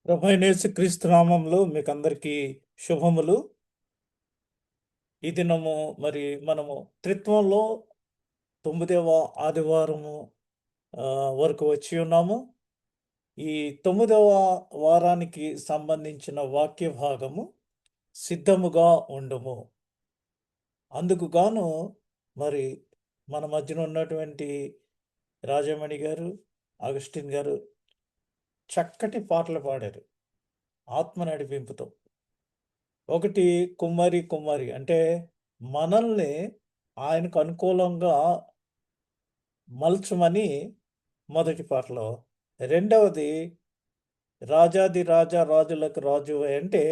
ప్రభైన యేసుక్రీస్తు నామంలో మీకందరికీ శుభములు. ఈ దినము మనము త్రిత్వంలో 9వ ఆదివారము వరకు వచ్చి ఉన్నాము. ఈ 9వ వారానికి సంబంధించిన వాక్య భాగము సిద్ధముగా ఉండుము. అందుకు గాను మరి మన మధ్యన ఉన్నటువంటి రాజమణి గారు, అగస్టిన్ గారు చక్కటి పాటలు పాడారు ఆత్మ నడిపింపుతో. ఒకటి కుమ్మరి కుమ్మరి అంటే మనల్ని ఆయనకు అనుకూలంగా మలచమని మొదటి పాటలో. రెండవది రాజాది రాజా రాజులకు రాజువై అంటే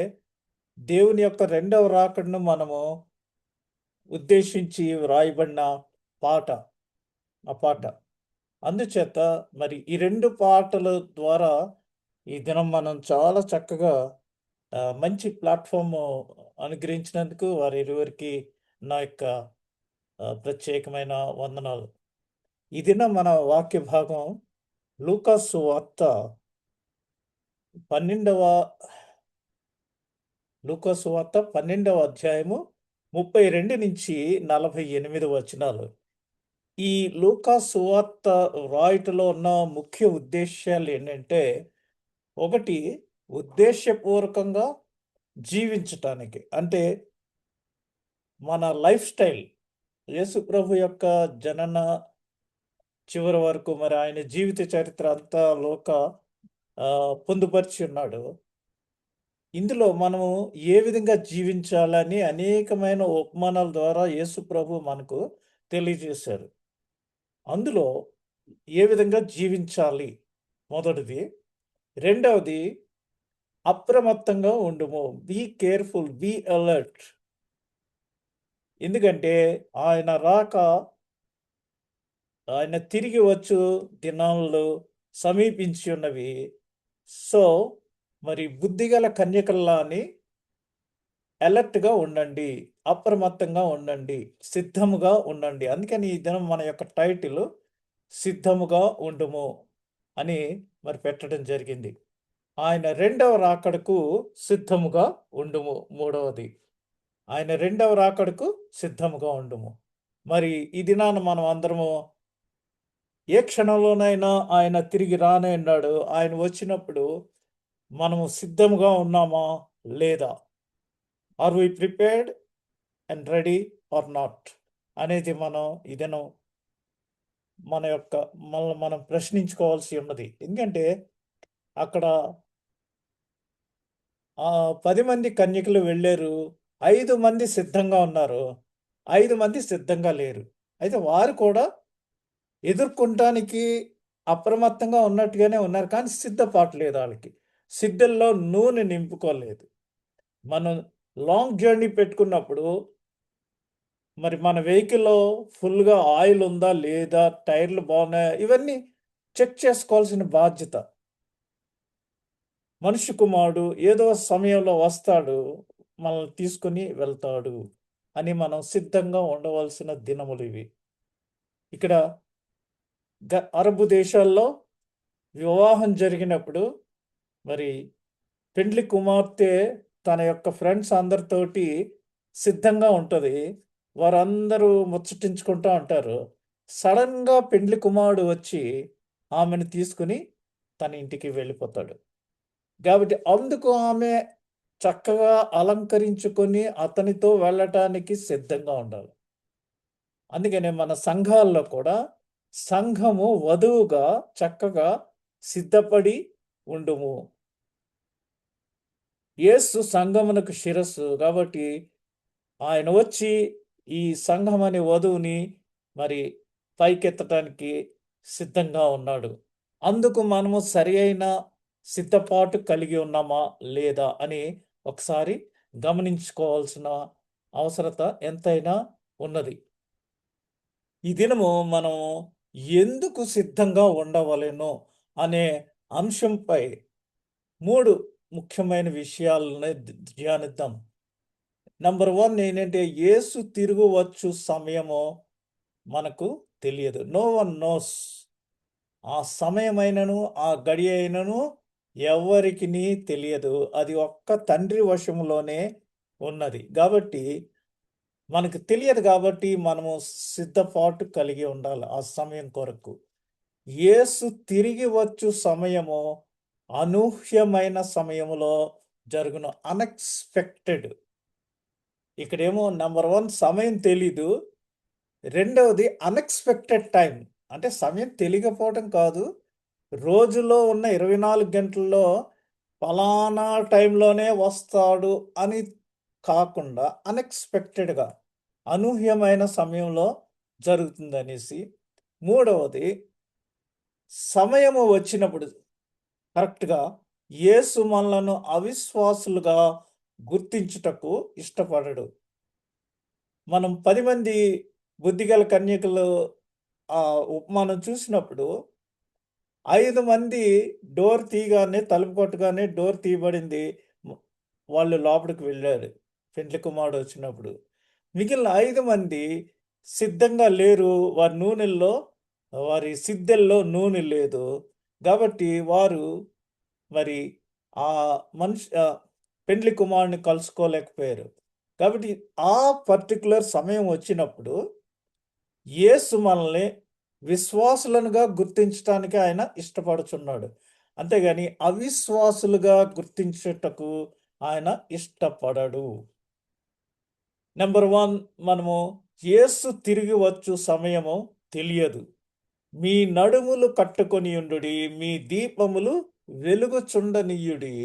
దేవుని యొక్క రెండవ రాకడను మనము ఉద్దేశించి వ్రాయబడిన పాట ఆ పాట. అందుచేత మరి ఈ 2 పాటల ద్వారా ఈ దినం మనం చాలా చక్కగా మంచి ప్లాట్‌ఫార్మ్ అనుగ్రహించినందుకు వారిరువురికి నా యొక్క ప్రత్యేకమైన వందనాలు. ఈ దినం మన వాక్య భాగం లూకాసు సువార్త 12వ 12వ అధ్యాయము 32-48 వచనాలు. ఈ లూకాసు సువార్త రాయుటలో ఉన్న ముఖ్య ఉద్దేశ్యాలేంటంటే, ఒకటి ఉద్దేశ్యపూర్వకంగా జీవించటానికి. అంటే మన లైఫ్ స్టైల్ యేసు ప్రభు యొక్క జనన చివరి వరకు మరి ఆయన జీవిత చరిత్ర అంతా పొందుపరిచి ఉన్నాడు. ఇందులో మనము ఏ విధంగా జీవించాలని అనేకమైన ఉపమానాల ద్వారా యేసు ప్రభు మనకు తెలియజేశారు. అందులో ఏ విధంగా జీవించాలి మొదటిది. రెండవది అప్రమత్తంగా ఉండుము. Be careful, be alert. ఎందుకంటే ఆయన తిరిగి వచ్చు దినాలు సమీపించి ఉన్నవి. సో, మరి బుద్ధిగల కన్యకల్లాని అలర్ట్‌గా ఉండండి. అప్రమత్తంగా ఉండండి. సిద్ధముగా ఉండండి. అందుకని ఈ దినం మన యొక్క టైటిల్ సిద్ధముగా ఉండుము అని మరి పెట్టడం జరిగింది. ఆయన రెండవ రాకడకు సిద్ధముగా ఉండుము మూడవది. ఆయన రెండవ రాకడకు సిద్ధముగా ఉండుము. మరి ఈ దినాన మనం అందరము ఏ క్షణంలోనైనా ఆయన తిరిగి రానన్నాడు. ఆయన వచ్చినప్పుడు మనము సిద్ధముగా ఉన్నామా? లేదా? Are we prepared and ready or not? అనేది మనం ఈ దినం మనల్ని మనం ప్రశ్నించుకోవాల్సి ఉన్నది. ఎందుకంటే అక్కడ 10 మంది కన్యకలు వెళ్ళారు. 5 మంది సిద్ధంగా ఉన్నారు. 5 మంది సిద్ధంగా లేరు. అయితే వారు కూడా ఎదుర్కొంటానికి అప్రమత్తంగా ఉన్నట్టుగానే ఉన్నారు. కానీ సిద్ధపాటు లేదు ఆళ్ళకి. సిద్ధంలో నూనె నింపుకోలేదు. మనం లాంగ్ జర్నీ పెట్టుకున్నప్పుడు మరి మన వెహికల్‌లో ఫుల్‌గా ఆయిల్ ఉందా? లేదా? టైర్‌లు బాగున్నాయా? ఇవన్నీ చెక్ చేసుకోవాల్సిన బాధ్యత. మనుష్య కుమారుడు ఏదో సమయంలో వస్తాడు. మనల్ని తీసుకొని వెళ్తాడు అని మనం సిద్ధంగా ఉండవలసిన దినములివి. ఇక్కడ అరబు దేశాల్లో వివాహం జరిగినప్పుడు మరి పెండ్లి కుమార్తె తన యొక్క ఫ్రెండ్స్ అందరితోటి సిద్ధంగా ఉంటది. వారందరూ ముచ్చటించుకుంటా ఉంటారు. సడెన్‌గా పెండ్లి కుమారుడు వచ్చి ఆమెను తీసుకొని తన ఇంటికి వెళ్ళిపోతాడు. కాబట్టి అందుకు ఆమె చక్కగా అలంకరించుకొని అతనితో వెళ్ళటానికి సిద్ధంగా ఉండాలి. అందుకనే మన సంఘాల్లో కూడా సంఘము వధువుగా చక్కగా సిద్ధపడి ఉండుము. యేసు సంఘమునకు శిరస్సు కాబట్టి ఆయన వచ్చి ఈ సంఘం అనే వధువుని మరి పైకెత్తటానికి సిద్ధంగా ఉన్నాడు. అందుకు మనము సరి అయిన సిద్ధపాటు కలిగి ఉన్నామా? లేదా? అని ఒకసారి గమనించుకోవాల్సిన అవసరత ఎంతైనా ఉన్నది. ఈ దినము మనం ఎందుకు సిద్ధంగా ఉండవలెనో అనే అంశంపై 3 ముఖ్యమైన విషయాలని ధ్యానిద్దాం. నంబర్ 1 ఏంటంటే యేసు తిరుగువచ్చు సమయము మనకు తెలియదు. No one knows. ఆ సమయమైనను, ఆ గడియ అయినను ఎవరికిని తెలియదు. అది ఒక్క తండ్రి వశములోనే ఉన్నది. కాబట్టి మనకు తెలియదు కాబట్టి మనము సిద్ధపాటు కలిగి ఉండాలి ఆ సమయం కొరకు. యేసు తిరిగి వచ్చు సమయము అనూహ్యమైన సమయములో జరుగును. అన్‌ఎక్స్‌పెక్టెడ్. ఇక్కడేమో నంబర్ 1 సమయం తెలీదు. రెండవది అన్‌ఎక్స్‌పెక్టెడ్ టైమ్. అంటే సమయం తెలియకపోవటం కాదు. రోజులో ఉన్న 24 గంటల్లో పలానా టైంలోనే వస్తాడు అని కాకుండా అన్‌ఎక్స్‌పెక్టెడ్‌గా అనూహ్యమైన సమయంలో జరుగుతుందనేసి. మూడవది సమయము వచ్చినప్పుడు కరెక్ట్‌గా యేసు మనలను అవిశ్వాసులుగా గుర్తించుటకు ఇష్టపడడు. మనం 10 మంది బుద్ధిగల కన్యకలు ఉపమానం చూసినప్పుడు 5 మంది డోర్ తీయగానే తలుపు కొట్టగానే డోర్ తీయబడింది. వ వాళ్ళు లోపలికి వెళ్లారు. పెండ్లి కుమారుడొచ్చినప్పుడు. మిగిలిన 5 మంది సిద్ధంగా లేరు. వారి సిద్ధెల్లో నూనె లేదు. కాబట్టి వారు మరి ఆ పెండ్లి కుమారుడిని కలుసుకోలేకపోయారు. కాబట్టి ఆ పర్టిక్యులర్ సమయం వచ్చినప్పుడు యేసు మనల్ని విశ్వాసులనుగా గుర్తించటానికి ఆయన ఇష్టపడుచున్నాడు. అంతేగాని అవిశ్వాసులుగా గుర్తించుటకు ఆయన ఇష్టపడడు. నంబర్ 1 మనము యేసు తిరిగి వచ్చు సమయము తెలియదు. మీ నడుములు కట్టుకొనియుండుడి, మీ దీపములు వెలుగుచుండనియ్యుడి.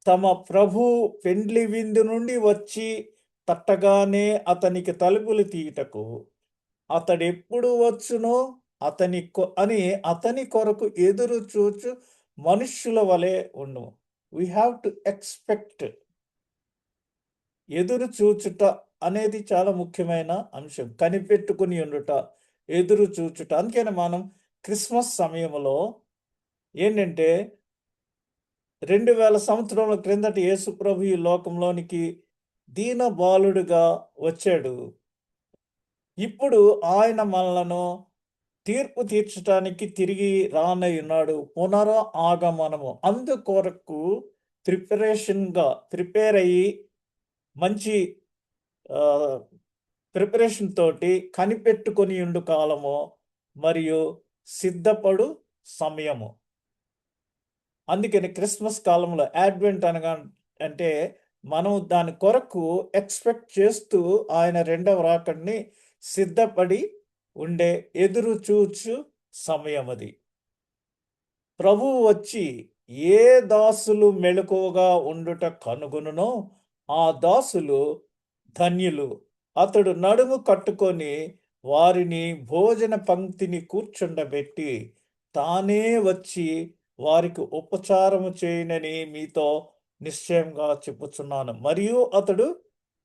తమ ప్రభు పెండ్లి విందు నుండి వచ్చి తట్టగానే అతనికి తలుపులు తీయుటకు అతడెప్పుడు వచ్చునో అతని కొరకు ఎదురు చూచు మనుష్యుల వలె ఉండుము. We have to expect. ఎదురు చూచుట అనేది చాలా ముఖ్యమైన అంశం. కనిపెట్టుకొని ఉండుట, ఎదురు చూచుట. అందుకని మనం క్రిస్మస్ సమయంలో ఏంటంటే 2000 సంవత్సరముల క్రిందట యేసుప్రభు ఈ లోకంలోనికి దీన బాలుడుగా వచ్చాడు. ఇప్పుడు ఆయన మనలను తీర్పు తీర్చటానికి తిరిగి రానయ్యున్నాడు. ఆగమనము. అందుకొరకు ప్రిపేర్ అయ్యి మంచి ఆహ్, ప్రిపరేషన్ తోటి కనిపెట్టుకొనియుండు కాలము మరియు సిద్ధపడు సమయము. అందుకని క్రిస్మస్ కాలంలో అడ్వెంట్ అంటే మనం దాని కొరకు ఎక్స్‌పెక్ట్ చేస్తూ ఆయన రెండవ రాకడని సిద్ధపడి ఉండే ఎదురు చూచు సమయమది. ప్రభువు వచ్చి ఏ దాసులు మెలకువగా ఉండుట కనుగొనునో ఆ దాసులు ధన్యులు. అతడు నడుము కట్టుకొని వారిని భోజన పంక్తిని కూర్చుండబెట్టి తానే వచ్చి వారికి ఉపచారము చేయనని మీతో నిశ్చయంగా చెప్పుచున్నాను. మరియు అతడు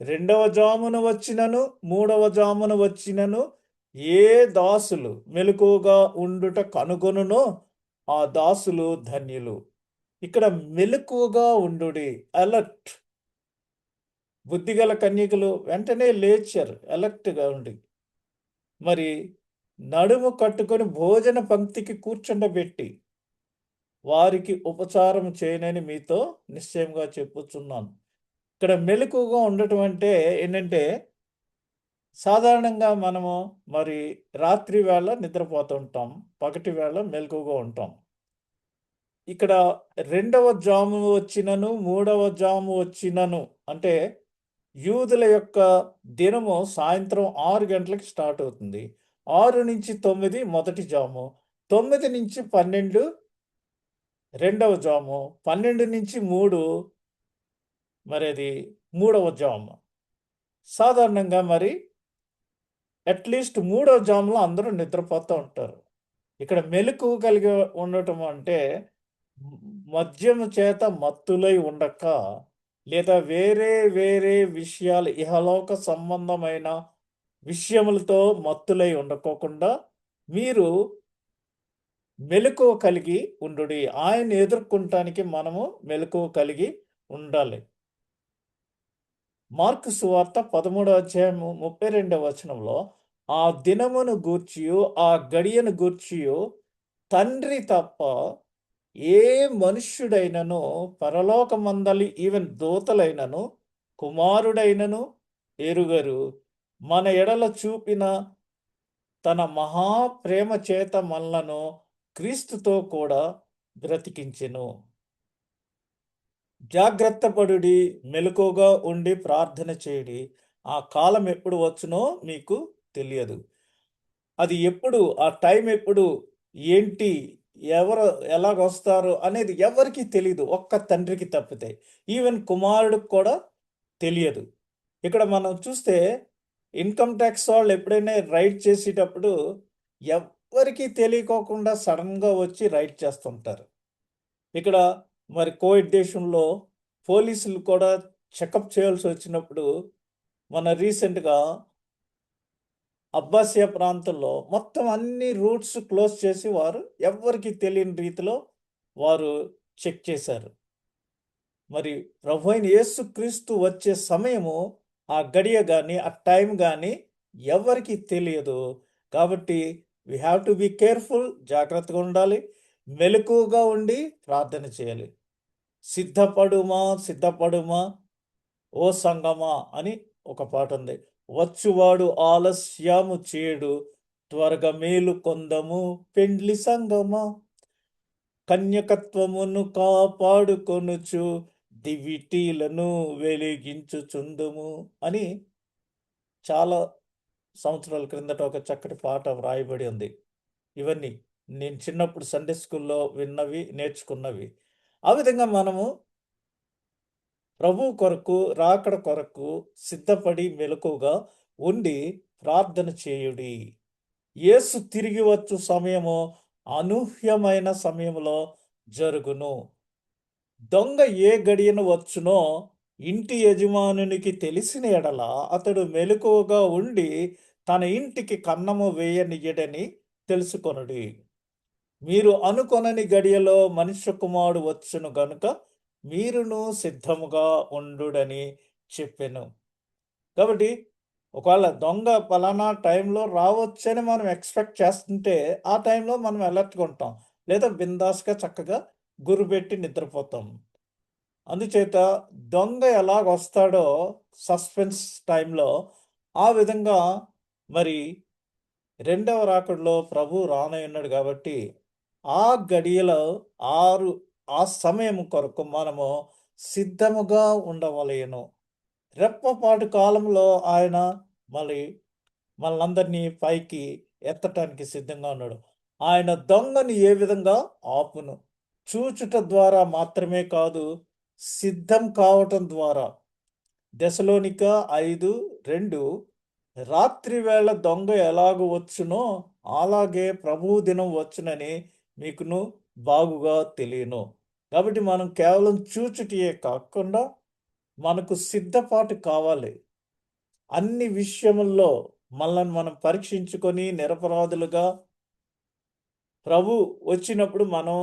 రెండవ జామున వచ్చినను, మూడవ జామున వచ్చినను ఏ దాసులు మెలకువగా ఉండుట కనుగొనునో ఆ దాసులు ధన్యులు. ఇక్కడ మెలకువగా ఉండుడి. అలర్ట్. బుద్ధిగల కన్యకలు వెంటనే లేచారు అలర్ట్‌గా ఉండి. మరి నడుము కట్టుకొని భోజన పంక్తికి కూర్చుండబెట్టి వారికి ఉపచారం చేయనని మీతో నిశ్చయంగా చెప్పుచున్నాను. ఇక్కడ మెలకువగా ఉండటం అంటే ఏంటంటే సాధారణంగా మనము మరి రాత్రి వేళ నిద్రపోతుంటాం. పగటి వేళ మెలకువగా ఉంటాం. ఇక్కడ రెండవ జాము వచ్చినను, మూడవ జాము వచ్చినను అంటే యూదుల యొక్క దినము సాయంత్రం 6 గంటలకి స్టార్ట్ అవుతుంది. 6-9 మొదటి జాము. 9-12 రెండవ జాము. 12-3 మరది మూడవ జాము. సాధారణంగా మరి అట్‌లీస్ట్ మూడో జాములో అందరూ నిద్రపోతూ ఉంటారు. ఇక్కడ మెలకువ కలిగి ఉండటం అంటే మ్ మద్యము చేత మత్తులై ఉండక, లేదా వేరే వేరే విషయాలు ఇహలోక సంబంధమైన విషయములతో మత్తులై ఉండకోకుండా మీరు మెలకువ కలిగి ఉండుడి. ఆయన్ని ఎదుర్కొనటానికి మనము మెలకువ కలిగి ఉండాలి. మార్కు సువార్త 13వ అధ్యాయము 32వ వచనంలో ఆ దినమును గూర్చియు, ఆ గడియను గూర్చియు తండ్రి తప్ప ఏ మనుష్యుడైనను పరలోకమందలి ఈవెన్ దూతలైనను కుమారుడైనను ఎరుగరు. మన ఎడల చూపిన తన మహాప్రేమ చేత మనలను క్రీస్తుతో కూడా బ్రతికించెను. జాగ్రత్త పడుడి, మెలకువగా ఉండి ప్రార్థన చేయుడి. ఆ కాలం ఎప్పుడు వచ్చునో మీకు తెలియదు. అది ఎప్పుడు, ఆ టైం ఎప్పుడు, ఏంటి, ఎవరు ఎలాగొస్తారు అనేది ఎవరికీ తెలీదు. ఒక్క తండ్రికి తప్పితే. ఈవెన్ కుమారుడికి కూడా తెలియదు. ఇక్కడ మనం చూస్తే ఇన్‌కమ్ టాక్స్ వాళ్ళు ఎప్పుడైనా రైడ్ చేసేటప్పుడు ఎవ్వరికీ తెలియకోకుండా సడెన్‌గా వచ్చి రైడ్ చేస్తుంటారు. ఇక్కడ మరి కోవిడ్ దేశంలో పోలీసులు కూడా చెకప్ చేయాల్సొచ్చినప్పుడు మన రీసెంట్‌గా అబ్బాసియా ప్రాంతంలో మొత్తం అన్ని రూట్స్ క్లోజ్ చేసి వారు ఎవ్వరికీ తెలియని రీతిలో వారు చెక్ చేశారు. మరి ప్రభువైన యేసుక్రీస్తు వచ్చే సమయము, ఆ గడియ గాని, ఆ టైం గాని ఎవ్వరికీ తెలియదు. కాబట్టి we have to be careful, జాగ్రత్తగా ఉండాలి. మెలకువగా ఉండి ప్రార్థన చేయాలి. సిద్ధపడుమా, సిద్ధపడుమా ఓ సంగమా అని ఒక పాటుంది. వచ్చువాడు ఆలస్యము చేయడు, త్వరగా మేలుకొందము పెండ్లి సంగమా. కన్యకత్వమును కాపాడుకొనుచు దివిటీలను వెలిగించుచుందుము అని చాలా సంవత్సరాల క్రిందట ఒక చక్కటి పాట వ్రాయబడి ఉంది. ఇవన్నీ నేను చిన్నప్పుడు సండే స్కూల్‌లో విన్నవి, నేర్చుకున్నవి. ఆ విధంగా మనము ప్రభువు కొరకు, రాకడ కొరకు సిద్ధపడి మెలకువగా ఉండి ప్రార్థన చేయుడి. యేసు తిరిగి వచ్చు సమయము అనూహ్యమైన సమయములో జరుగును. దొంగ ఏ గడియన వచ్చునో ఇంటి యజమానునికి తెలిసిన ఎడల అతడు మెలకువగా ఉండి తన ఇంటికి కన్నము వేయనియ్యడని తెలుసుకొనుడి. మీరు అనుకొనని గడియలో మనుష్య కుమారుడు వచ్చును గనుక మీరును సిద్ధముగా ఉండుడని చెప్పెను. కాబట్టి ఒకవేళ దొంగ పలానా టైంలో రావచ్చని మనం ఎక్స్‌పెక్ట్ చేస్తుంటే, ఆ టైంలో మనం అలర్ట్‌గా ఉంటాం. లేదా బిందాస్‌గా చక్కగా గురిపెట్టి నిద్రపోతాం. అందుచేత దొంగ ఎలాగొస్తాడో సస్పెన్స్ టైంలో, ఆ విధంగా మరి రెండవ రాకడలో ప్రభువు రానయున్నాడు గాబట్టి, ఆ గడియలో 6 ఆ సమయం కొరకు మనము సిద్ధముగా ఉండవలెను. రెప్పపాటు కాలంలో ఆయన మళ్ళీ మనలందరినీ పైకి ఎత్తటానికి సిద్ధంగా ఉన్నాడు. ఆయన దొంగని ఏ విధంగా ఆపును. చూచుట ద్వారా మాత్రమే కాదు, సిద్ధం కావటం ద్వారా. దెసలోనిక 5:2 రాత్రి వేళ దొంగ ఎలాగు వచ్చునో అలాగే ప్రభువు దినం వచ్చునని మీకును బాగుగా తెలియను. కాబట్టి మనం కేవలం చూచుటియే కాకుండా మనకు సిద్ధపాటు కావాలి. అన్ని విషయముల్లో మనలను మనం పరీక్షించుకొని నిరపరాధులుగా ప్రభు వచ్చినప్పుడు మనం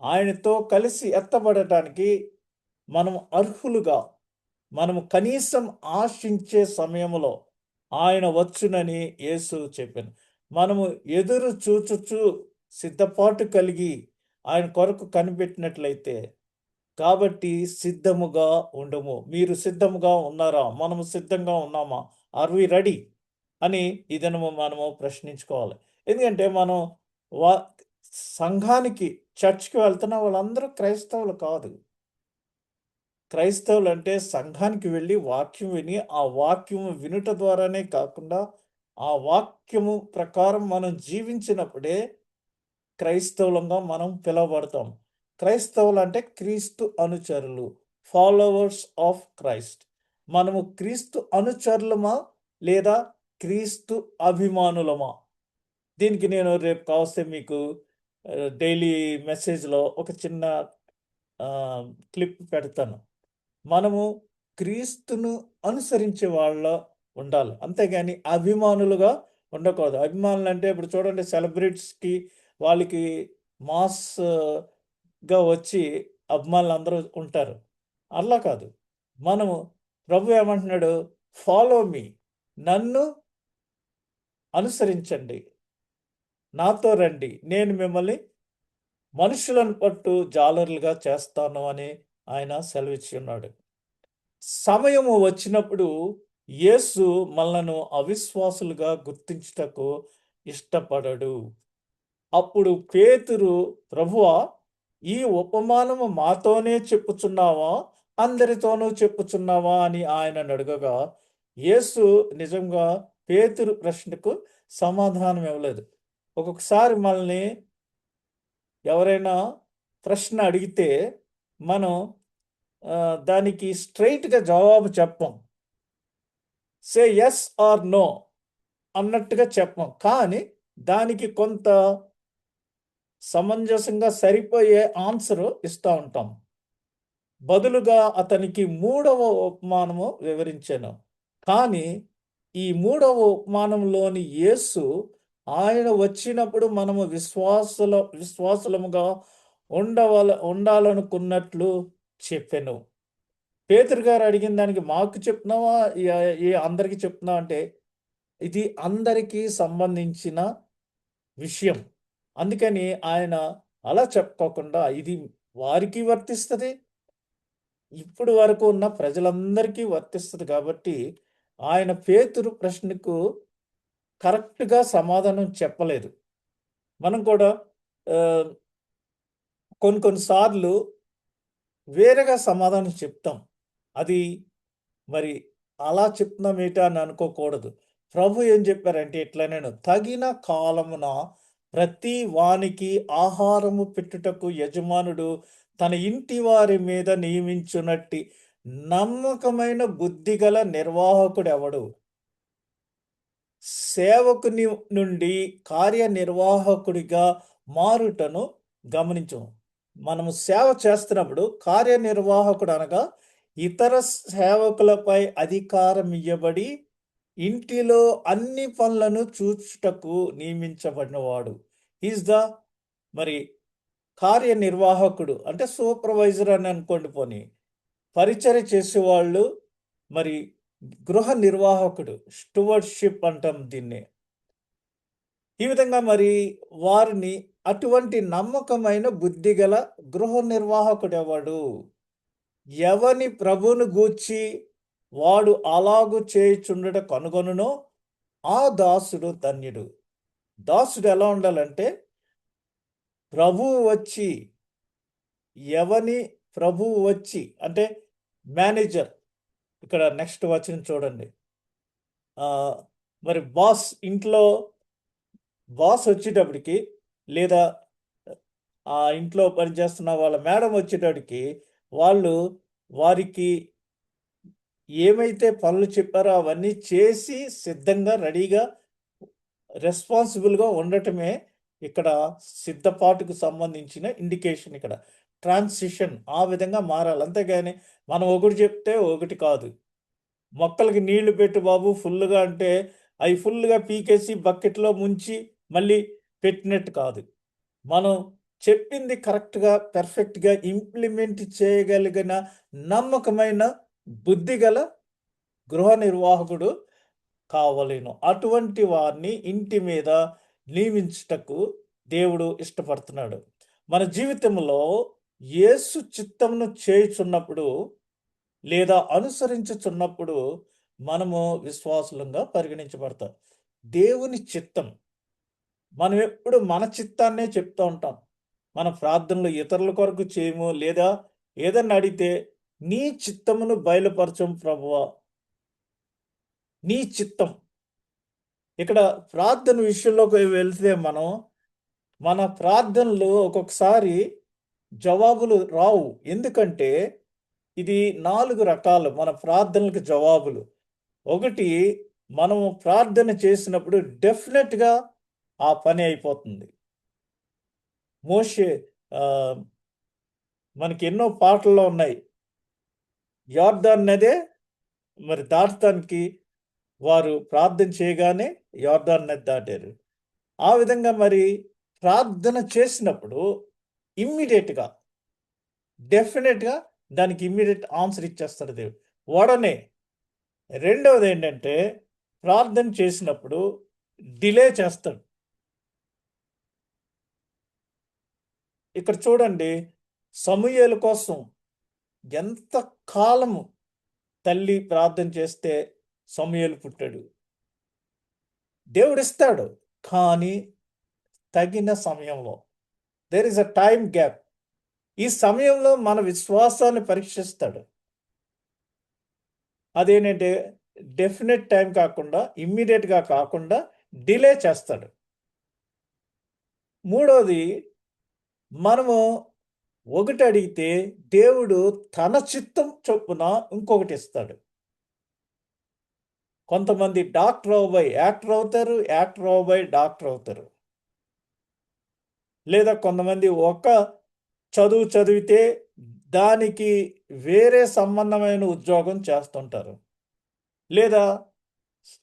ఆయనతో కలిసి ఎత్తబడటానికి మనం అర్హులుగా, మనము కనీసం ఆశించే సమయములో ఆయన వచ్చునని యేసు చెప్పాను. మనము ఎదురు చూచుచు సిద్ధపాటు కలిగి ఆయన కొరకు కనిపెట్టినట్లయితే కాబట్టి సిద్ధముగా ఉండుము. మీరు సిద్ధముగా ఉన్నారా? మనము సిద్ధంగా ఉన్నామా? Are we ready? అని ఈ దినము మనము ప్రశ్నించుకోవాలి. ఎందుకంటే మనం వ సంఘానికి, చర్చ్‌కి వెళ్తున్న వాళ్ళందరూ క్రైస్తవులు కాదు. క్రైస్తవులంటే సంఘానికి వెళ్లి వాక్యం విని, ఆ వాక్యము వినుట ద్వారానే కాకుండా, ఆ వాక్యము ప్రకారం మనం జీవించినప్పుడే క్రైస్తవులంగా మనం పిలువబడతాం. క్రైస్తవులంటే క్రీస్తు అనుచరులు. Followers of Christ. మనము క్రీస్తు అనుచరులమా? లేదా క్రీస్తు అభిమానులమా? దీనికి నేను రేపు కావస్తే మీకు డైలీ మెసేజ్‌లో ఒక చిన్న క్లిప్ పెడతాను. మనము క్రీస్తును అనుసరించే వాళ్ళ ఉండాలి. అంతేగాని అభిమానులుగా ఉండకూడదు. అభిమానులంటే ఇప్పుడు చూడండి సెలబ్రిటీస్‌కి వాళ్ళకి మాస్‌గా వచ్చి అభిమానులందరూ ఉంటారు. అలా కాదు. మనము ప్రభు ఏమంటున్నాడు? Follow me. నన్ను అనుసరించండి. నాతో రండి. నేను మిమ్మల్ని మనుషులను పట్టు జాలరులుగా చేస్తాను అని ఆయన సెలవిచ్చి ఉన్నాడు. సమయము వచ్చినప్పుడు యేసు మనలను అవిశ్వాసులుగా గుర్తించుటకు ఇష్టపడడు. అప్పుడు పేతురు, ప్రభువా, ఈ ఉపమానము మాతోనే చెప్పుచున్నావా, అందరితోనూ చెప్పుచున్నావా అని ఆయనను అడగగా, యేసు నిజంగా పేతురు ప్రశ్నకు సమాధానం ఇవ్వలేదు. ఒక్కొక్కసారి మనల్ని ఎవరైనా ప్రశ్న అడిగితే మనం దానికి స్ట్రెయిట్‌గా జవాబు చెప్పం. సే యెస్ ఆర్ నో అన్నట్టుగా చెప్పం. కానీ దానికి కొంత సమంజసంగా సరిపోయే ఆన్సరు ఇస్తా ఉంటాం. బదులుగా అతనికి మూడవ ఉపమానము వివరించాను. కానీ ఈ మూడవ ఉపమానంలోని యేసు ఆయన వచ్చినప్పుడు మనము విశ్వాసులముగా ఉండాలనుకున్నట్లు చెప్పెను. పేతురు గారు అడిగిన దానికి మాకు చెప్తున్నావా? అందరికి చెప్తున్నావా అంటే, ఇది అందరికీ సంబంధించిన విషయం. అందుకని ఆయన అలా చెప్పుకోకుండా ఇది వారికి వర్తిస్తది. ఇప్పుడు వరకు ఉన్న ప్రజలందరికీ వర్తిస్తది కాబట్టి, ఆయన పేతురు ప్రశ్నకు కరెక్ట్‌గా సమాధానం చెప్పలేదు. మనం కూడా ఆహ్, కొన్ని కొన్ని సార్లు వేరేగా సమాధానం చెప్తాం. అది మరి అలా చెప్తున్నామేంటి అని అనుకోకూడదు. ప్రభు ఏం చెప్పారంటే ఇట్లనేను, తగిన కాలమున ప్రతి వానికి ఆహారము పెట్టుటకు యజమానుడు తన ఇంటి వారి మీద నియమించునట్టి నమ్మకమైన బుద్ధిగల నిర్వాహకుడెవడు? సేవకుని నుండి కార్యనిర్వాహకుడిగా మారుటను గమనించము. మనము సేవ చేస్తున్నప్పుడు కార్యనిర్వాహకుడు అనగా ఇతర సేవకులపై అధికారం ఇయ్యబడి ఇంటిలో అన్ని పనులను చూచుటకు నియమించబడినవాడు. ఈజ్ ద మరి కార్యనిర్వాహకుడు అంటే సూపర్వైజర్ అని అనుకోండి పోనీ. పరిచర్య చేసేవాళ్ళు మరి గృహ నిర్వాహకుడు స్టూవర్డ్‌షిప్ అంటాం దీన్ని. ఈ విధంగా మరి వారిని అటువంటి నమ్మకమైన బుద్ధిగల గృహ నిర్వాహకుడెవడు? ఎవని ప్రభువును గూర్చి వాడు అలాగు చేయుచుండుట కనుగొనునో ఆ దాసుడు ధన్యుడు. దాసుడు ఎలా ఉండాలంటే ప్రభువు వచ్చి ఎవని ప్రభువు వచ్చి అంటే మేనేజర్. ఇక్కడ నెక్స్ట్ వచనం చూడండి. ఆహ్, మరి ఇంట్లో బాస్ వచ్చేటప్పటికి లేదా ఆ ఇంట్లో పనిచేస్తున్న వాళ్ళ మేడం వచ్చేటప్పటికి వాళ్ళు వారికి ఏమైతే పనులు చెప్పారో అవన్నీ చేసి సిద్ధంగా రెడీగా రెస్పాన్సిబుల్‌గా ఉండటమే ఇక్కడ సిద్ధపాటుకు సంబంధించిన ఇండికేషన్ ఇక్కడ. ట్రాన్సిషన్ ఆ విధంగా మారాలి. అంతేగాని మనం ఒకటి చెప్తే ఒకటి కాదు. మొక్కలకి నీళ్లు పెట్టు బాబు ఫుల్లుగా అంటే, అయి ఫుల్లుగా పీకేసి బకెట్‌లో ముంచి మళ్ళీ పెట్టినట్టు కాదు. మనం చెప్పింది కరెక్ట్‌గా, పెర్ఫెక్ట్‌గా ఇంప్లిమెంట్ చేయగలిగిన నమ్మకమైన, బుద్ధిగల గృహ నిర్వాహకుడు కావలెను. అటువంటి వారిని ఇంటి మీద నియమించుటకు దేవుడు ఇష్టపడుతున్నాడు. మన జీవితంలో యేసు చిత్తమును చేయుచున్నప్పుడు లేదా అనుసరించుచున్నప్పుడు మనము విశ్వాసులంగా పరిగణించబడతాం. దేవుని చిత్తం. మనం ఎప్పుడు మన చిత్తాన్నే చెప్తూ ఉంటాం. మన ప్రార్థనలు ఇతరుల కొరకు చేయము లేదా ఏదన్నా అడిగితే నీ చిత్తమును బయలుపరచము ప్రభువా. నీ చిత్తం. ఇక్కడ ప్రార్థన విషయంలోకి వెళ్తే మనం మన ప్రార్థనలు ఒక్కొక్కసారి జవాబులు రావు. ఎందుకంటే ఇది 4 రకాలు మన ప్రార్థనలకు జవాబులు. ఒకటి మనము ప్రార్థన చేసినప్పుడు డెఫినిట్‌గా ఆ పని అయిపోతుంది. మోషే ఆహ్, మనకి ఎన్నో పాటల్లో ఉన్నాయి. యొర్దాను నదే మరి దాటటానికి వారు ప్రార్థన చేయగానే యొర్దాను నది దాటారు. ఆ విధంగా మరి ప్రార్థన చేసినప్పుడు ఇమ్మీడియేట్‌గా, డెఫినిట్‌గా దానికి ఇమ్మీడియేట్ ఆన్సర్ ఇచ్చేస్తాడు దేవుడు. వెంటనే. రెండవదేంటంటే ప్రార్థన చేసినప్పుడు డిలే చేస్తాడు. ఇక్కడ చూడండి, సమూయేలు కోసం ఎంత కాలము తల్లి ప్రార్థన చేస్తే సమూయేలు పుట్టాడు. దేవుడిస్తాడు, కానీ తగిన సమయంలో. There is a time gap. ఈ సమయంలో మన విశ్వాసాన్ని పరీక్షిస్తాడు. అదేంటంటే డెఫినెట్ టైం కాకుండా, ఇమ్మీడియట్‌గా కాకుండా డిలే చేస్తాడు. మూడోది, మనము ఒకటి అడిగితే దేవుడు తన చిత్తం చొప్పున ఇంకొకటి ఇస్తాడు. కొంతమంది డాక్టర్ అవ్వబోయి యాక్టర్ అవుతారు, యాక్టర్ అవ్వబోయి డాక్టర్ అవుతారు. లేదా కొంతమంది ఒక చదువు చదివితే దానికి వేరే సంబంధమైన ఉద్యోగం చేస్తుంటారు. లేదా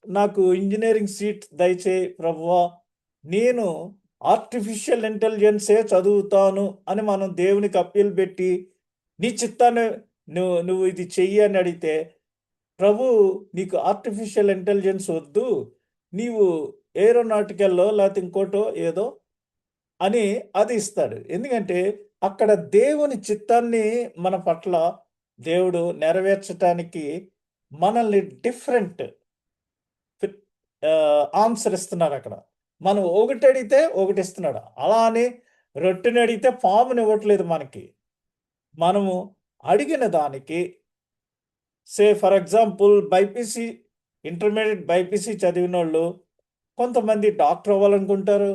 నాకు ఇంజినీరింగ్ సీట్ దయచేయి ప్రభువా, నేను ఆర్టిఫిషియల్ ఇంటెలిజెన్సే చదువుతాను అని మనం దేవునికి అప్పీల్ పెట్టి, నీ చిత్తాన్ని నువ్వు ఇది చెయ్యి అని అడిగితే, ప్రభు నీకు ఆర్టిఫిషియల్ ఇంటెలిజెన్స్ వద్దు, నీవు ఏరోనాటికల్లో లేకపోతే ఇంకోటో ఏదో అని అది ఇస్తాడు. ఎందుకంటే అక్కడ దేవుని చిత్తాన్ని మన పట్ల దేవుడు నెరవేర్చటానికి మనల్ని డిఫరెంట్ ఆన్సర్ ఇస్తున్నాడు అక్కడ. మనం ఒకటి అడిగితే ఒకటి ఇస్తున్నాడు. అలా అని రొట్టెని అడిగితే పాముని ఇవ్వట్లేదు మనకి. మనము అడిగిన దానికి for example BiPC, intermediate BiPC చదివినోళ్ళు కొంతమంది డాక్టర్ అవ్వాలనుకుంటారు.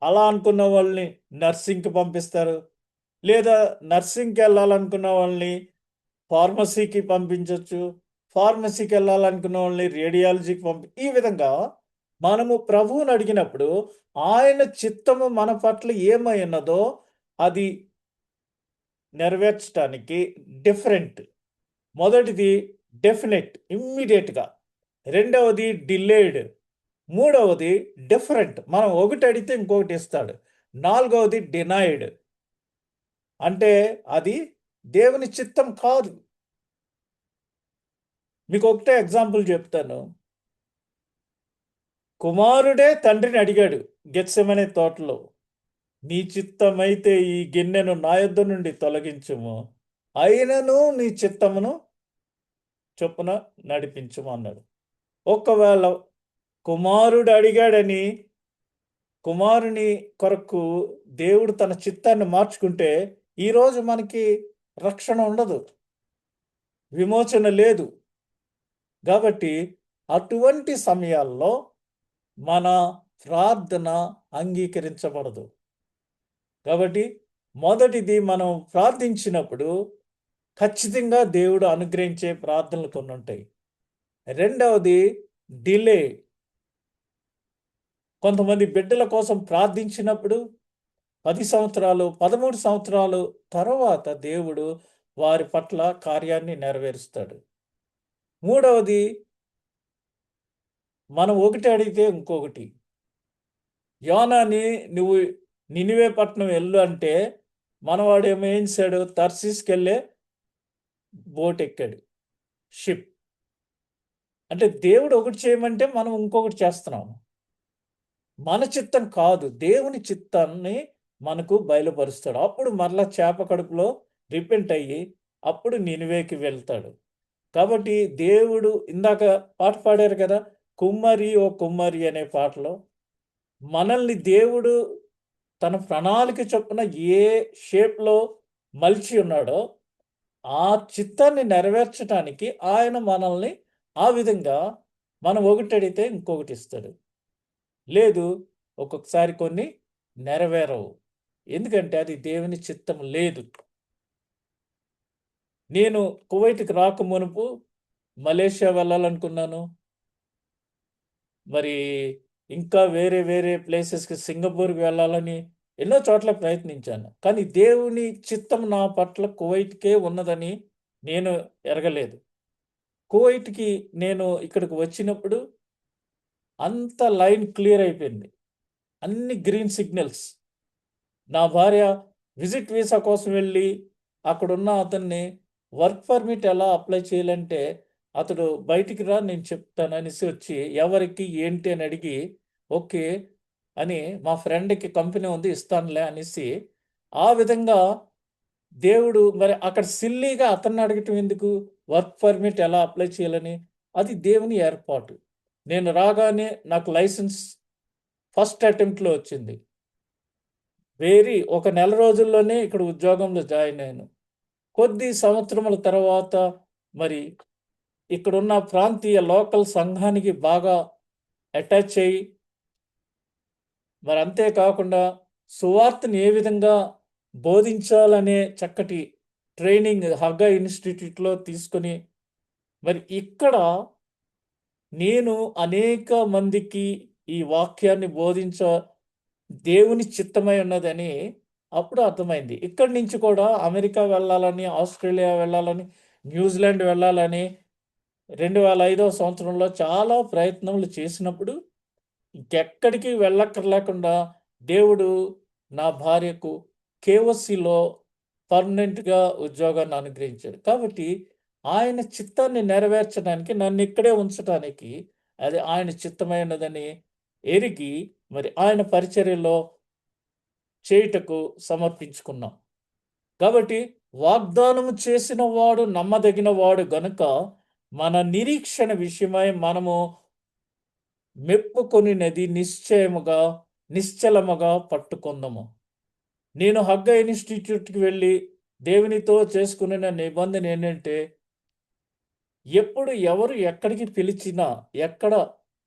అలా అనుకున్న వాళ్ళని నర్సింగ్‌కి పంపిస్తారు. లేదా నర్సింగ్‌కి వెళ్ళాలనుకున్న వాళ్ళని ఫార్మసీకి పంపించొచ్చు. ఫార్మసీకి వెళ్ళాలనుకున్న వాళ్ళని రేడియాలజీకి ఈ విధంగా మనము ప్రభువుని అడిగినప్పుడు ఆయన చిత్తము మన పట్ల ఏమై ఉన్నదో అది నెరవేర్చటానికి డిఫరెంట్. మొదటిది డెఫినెట్, ఇమ్మీడియేట్‌గా. రెండవది డిలేడ్. మూడవది డిఫరెంట్. మనం ఒకటి అడిగితే ఇంకొకటి ఇస్తాడు. నాలుగవది డినైడ్. అంటే అది దేవుని చిత్తం కాదు. మీకు ఒకటే ఎగ్జాంపుల్ చెప్తాను. కుమారుడే తండ్రిని అడిగాడు గెత్సెమనే తోటలో, నీ చిత్తమైతే ఈ గిన్నెను నా యొద్ద నుండి తొలగించుము, అయినను నీ చిత్తమును చొప్పున నడిపించుము అన్నాడు. ఒకవేళ కుమారుడు అడిగాడని కుమారుని కొరకు దేవుడు తన చిత్తాన్ని మార్చుకుంటే ఈరోజు మనకి రక్షణ ఉండదు, విమోచన లేదు. కాబట్టి అటువంటి సమయాల్లో మన ప్రార్థన అంగీకరించబడదు. కాబట్టి మొదటిది, మనం ప్రార్థించినప్పుడు ఖచ్చితంగా దేవుడు అనుగ్రహించే ప్రార్థనలు కొన్ని ఉంటాయి. రెండవది డిలే. కొంతమంది బిడ్డల కోసం ప్రార్థించినప్పుడు 10 సంవత్సరాలు, 13 సంవత్సరాలు తర్వాత దేవుడు వారి పట్ల కార్యాన్ని నెరవేరుస్తాడు. మూడవది, మనం ఒకటి అడిగితే ఇంకొకటి. యోనాని నువ్వు నినివే పట్టణం వెళ్ళు అంటే మనవాడేమో ఏం చేశాడు, తర్సీస్‌కెళ్ళే బోట్ ఎక్కాడు, షిప్. అంటే దేవుడు ఒకటి చేయమంటే మనం ఇంకొకటి చేస్తున్నాం. మన చిత్తం కాదు, దేవుని చిత్తాన్ని మనకు బయలుపరుస్తాడు. అప్పుడు మరలా చేప కడుపులో రిపెంట్ అయ్యి అప్పుడు నినివేకి వెళ్తాడు. కాబట్టి దేవుడు ఇందాక పాట పాడారు కదా, కుమ్మరి ఓ కుమ్మరి అనే పాటలో మనల్ని దేవుడు తన ప్రణాళిక చొప్పున ఏ షేప్‌లో మలిచి ఉన్నాడో ఆ చిత్తాన్ని నెరవేర్చటానికి ఆయన మనల్ని ఆ విధంగా మనం ఒకటి అడిగితే ఇంకొకటి ఇస్తాడు. లేదు, ఒక్కొక్కసారి కొన్ని నెరవేరవు. ఎందుకంటే అది దేవుని చిత్తం లేదు. నేను కువైట్‌కి రాకమునుపు మలేషియా వెళ్ళాలనుకున్నాను. మరి ఇంకా వేరే వేరే ప్లేసెస్‌కి, సింగపూర్‌కి వెళ్ళాలని ఎన్నో చోట్ల ప్రయత్నించాను. కానీ దేవుని చిత్తం నా పట్ల కువైట్‌కే ఉన్నదని నేను ఎరగలేదు. కువైట్‌కి నేను ఇక్కడికి వచ్చినప్పుడు అంత లైన్ క్లియర్ అయిపోయింది. అన్ని గ్రీన్ సిగ్నల్స్. నా భార్య విజిట్ వీసా కోసం వెళ్ళి అక్కడున్న అతన్ని వర్క్ పర్మిట్ ఎలా అప్లై చేయాలంటే, అతడు బయటికి రా నేను చెప్తాననేసి వచ్చి ఎవరికి ఏంటి అని అడిగి ఓకే అని మా ఫ్రెండ్‌కి కంపెనీ ఉంది ఇస్తానులే అనేసి ఆ విధంగా దేవుడు మరి అక్కడ సిల్లీగా అతన్ని అడగటం ఎందుకు? వర్క్ పర్మిట్ ఎలా అప్లై చేయాలని? అది దేవుని ఏర్పాటు. నేను రాగానే నాకు లైసెన్స్ ఫస్ట్ అటెంప్ట్‌లో వచ్చింది. ఒక నెల రోజుల్లోనే ఇక్కడ ఉద్యోగంలో జాయిన్ అయ్యాను. కొద్ది సంవత్సరముల తర్వాత మరి ఇక్కడున్న ప్రాంతీయ లోకల్ సంఘానికి బాగా అటాచ్ అయ్యి, మరి అంతే కాకుండా సువార్తని ఏ విధంగా బోధించాలనే చక్కటి ట్రైనింగ్ హగ్గ ఇన్‌స్టిట్యూట్‌లో తీసుకొని, మరి ఇక్కడ నేను అనేక మందికి ఈ వాక్యాన్ని దేవుని చిత్తమై ఉన్నదని అప్పుడు అర్థమైంది. ఇక్కడి నుంచి కూడా అమెరికా వెళ్ళాలని, ఆస్ట్రేలియా వెళ్ళాలని, న్యూజిలాండ్ వెళ్ళాలని 2005వ సంవత్సరంలో చాలా ప్రయత్నములు చేసినప్పుడు ఇంకెక్కడికి వెళ్ళక్కర్లేకుండా దేవుడు నా భార్యకు కేఓసీలో పర్మనెంట్‌గా ఉద్యోగాన్ని అనుగ్రహించాడు. కాబట్టి ఆయన చిత్తాన్ని నెరవేర్చడానికి నన్నిక్కడే ఉంచటానికి అది ఆయన చిత్తమైనదని ఎరిగి మరి ఆయన పరిచర్యలో చేయుటకు సమర్పించుకున్నాం. కాబట్టి వాగ్దానము చేసిన వాడు నమ్మదగిన వాడు గనుక మన నిరీక్షణ విషయమై మనము మెప్పుకొనినది నిశ్చలముగా పట్టుకొందుము. నేను హగ్గ ఇన్‌స్టిట్యూట్‌కి వెళ్ళి దేవునితో చేసుకున్న నిబంధన ఏంటంటే, ఎప్పుడు ఎవరు ఎక్కడికి పిలిచినా, ఎక్కడ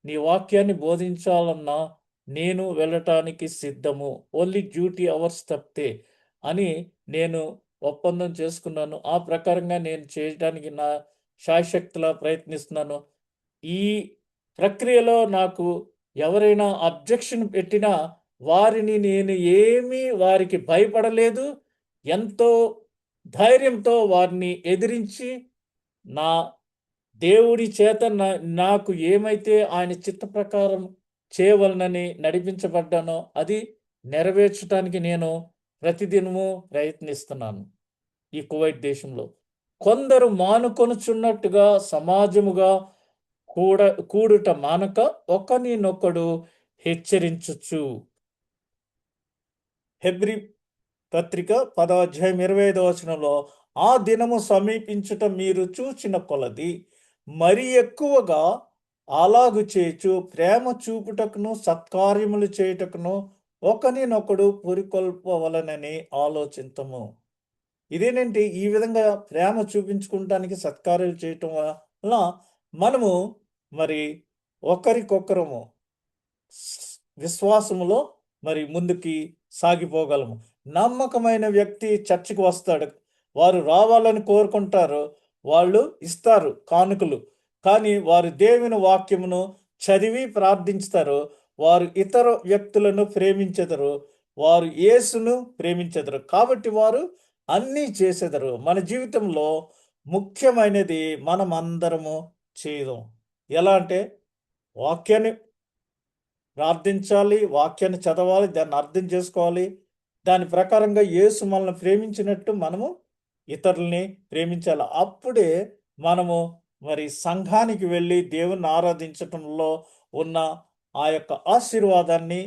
నీ వాక్యాన్ని బోధించాలన్నా నేను వెళ్ళటానికి సిద్ధము. ఓన్లీ డ్యూటీ అవర్స్ తప్పితే అని నేను ఒప్పందం చేసుకున్నాను. ఆ ప్రకారంగా నేను చేయటానికి నా శాయశక్తులా ప్రయత్నిస్తున్నాను. ఈ ప్రక్రియలో నాకు ఎవరైనా అబ్జెక్షన్ పెట్టినా నేను వారికి భయపడలేదు. ఎంతో ధైర్యంతో వారిని ఎదిరించి నా దేవుడి చేత నాకు ఏమైతే ఆయన చిత్త ప్రకారం చేయవలనని నడిపించబడ్డానో అది నెరవేర్చటానికి నేను ప్రతిదినము ప్రయత్నిస్తున్నాను ఈ కువైట్ దేశంలో. కొందరు మానుకొనుచున్నట్టుగా సమాజముగా కూడుట మానక ఒకనినొకడు హెచ్చరించుచు. హెబ్రీ పత్రిక 10వ అధ్యాయం 25వ వచనంలో ఆ దినము సమీపించుట మీరు చూచిన కొలది మరి ఎక్కువగా అలాగు చేయుచు ప్రేమ చూపుటకును సత్కార్యములు చేయుటకును ఒకనినొకడు పురికొల్పవలనని ఆలోచింతము. ఇదేనంటే ఈ విధంగా ప్రేమ చూపించుకుంటానికి సత్కార్యాలు చేయటం వల్ల మనము మరి ఒకరికొకరము విశ్వాసములో మరి ముందుకి సాగిపోగలము. నమ్మకమైన వ్యక్తి చర్చికి వస్తాడు. వారు రావాలని కోరుకుంటారు. వాళ్ళు ఇస్తారు కానుకలు. కానీ వారు దేవుని వాక్యమును చదివి ప్రార్థించుతారు. వారు ఇతర వ్యక్తులను ప్రేమించెదరు. వారు యేసును ప్రేమించెదరు. కాబట్టి వారు అన్నీ చేసెదరు. మన జీవితంలో ముఖ్యమైనది మనమందరము చేయడం. ఎలా అంటే వాక్యాన్ని ప్రార్థించాలి, వాక్యాన్ని చదవాలి, దాన్ని అర్థం చేసుకోవాలి. దాని ప్రకారంగా యేసు మనల్ని ప్రేమించినట్టు మనము ఇతరుల్ని ప్రేమించాలి. అప్పుడే మనము మరి సంఘానికి వెళ్ళి దేవుణ్ణి ఆరాధించటంలో ఉన్న ఆ యొక్క ఆశీర్వాదాన్ని,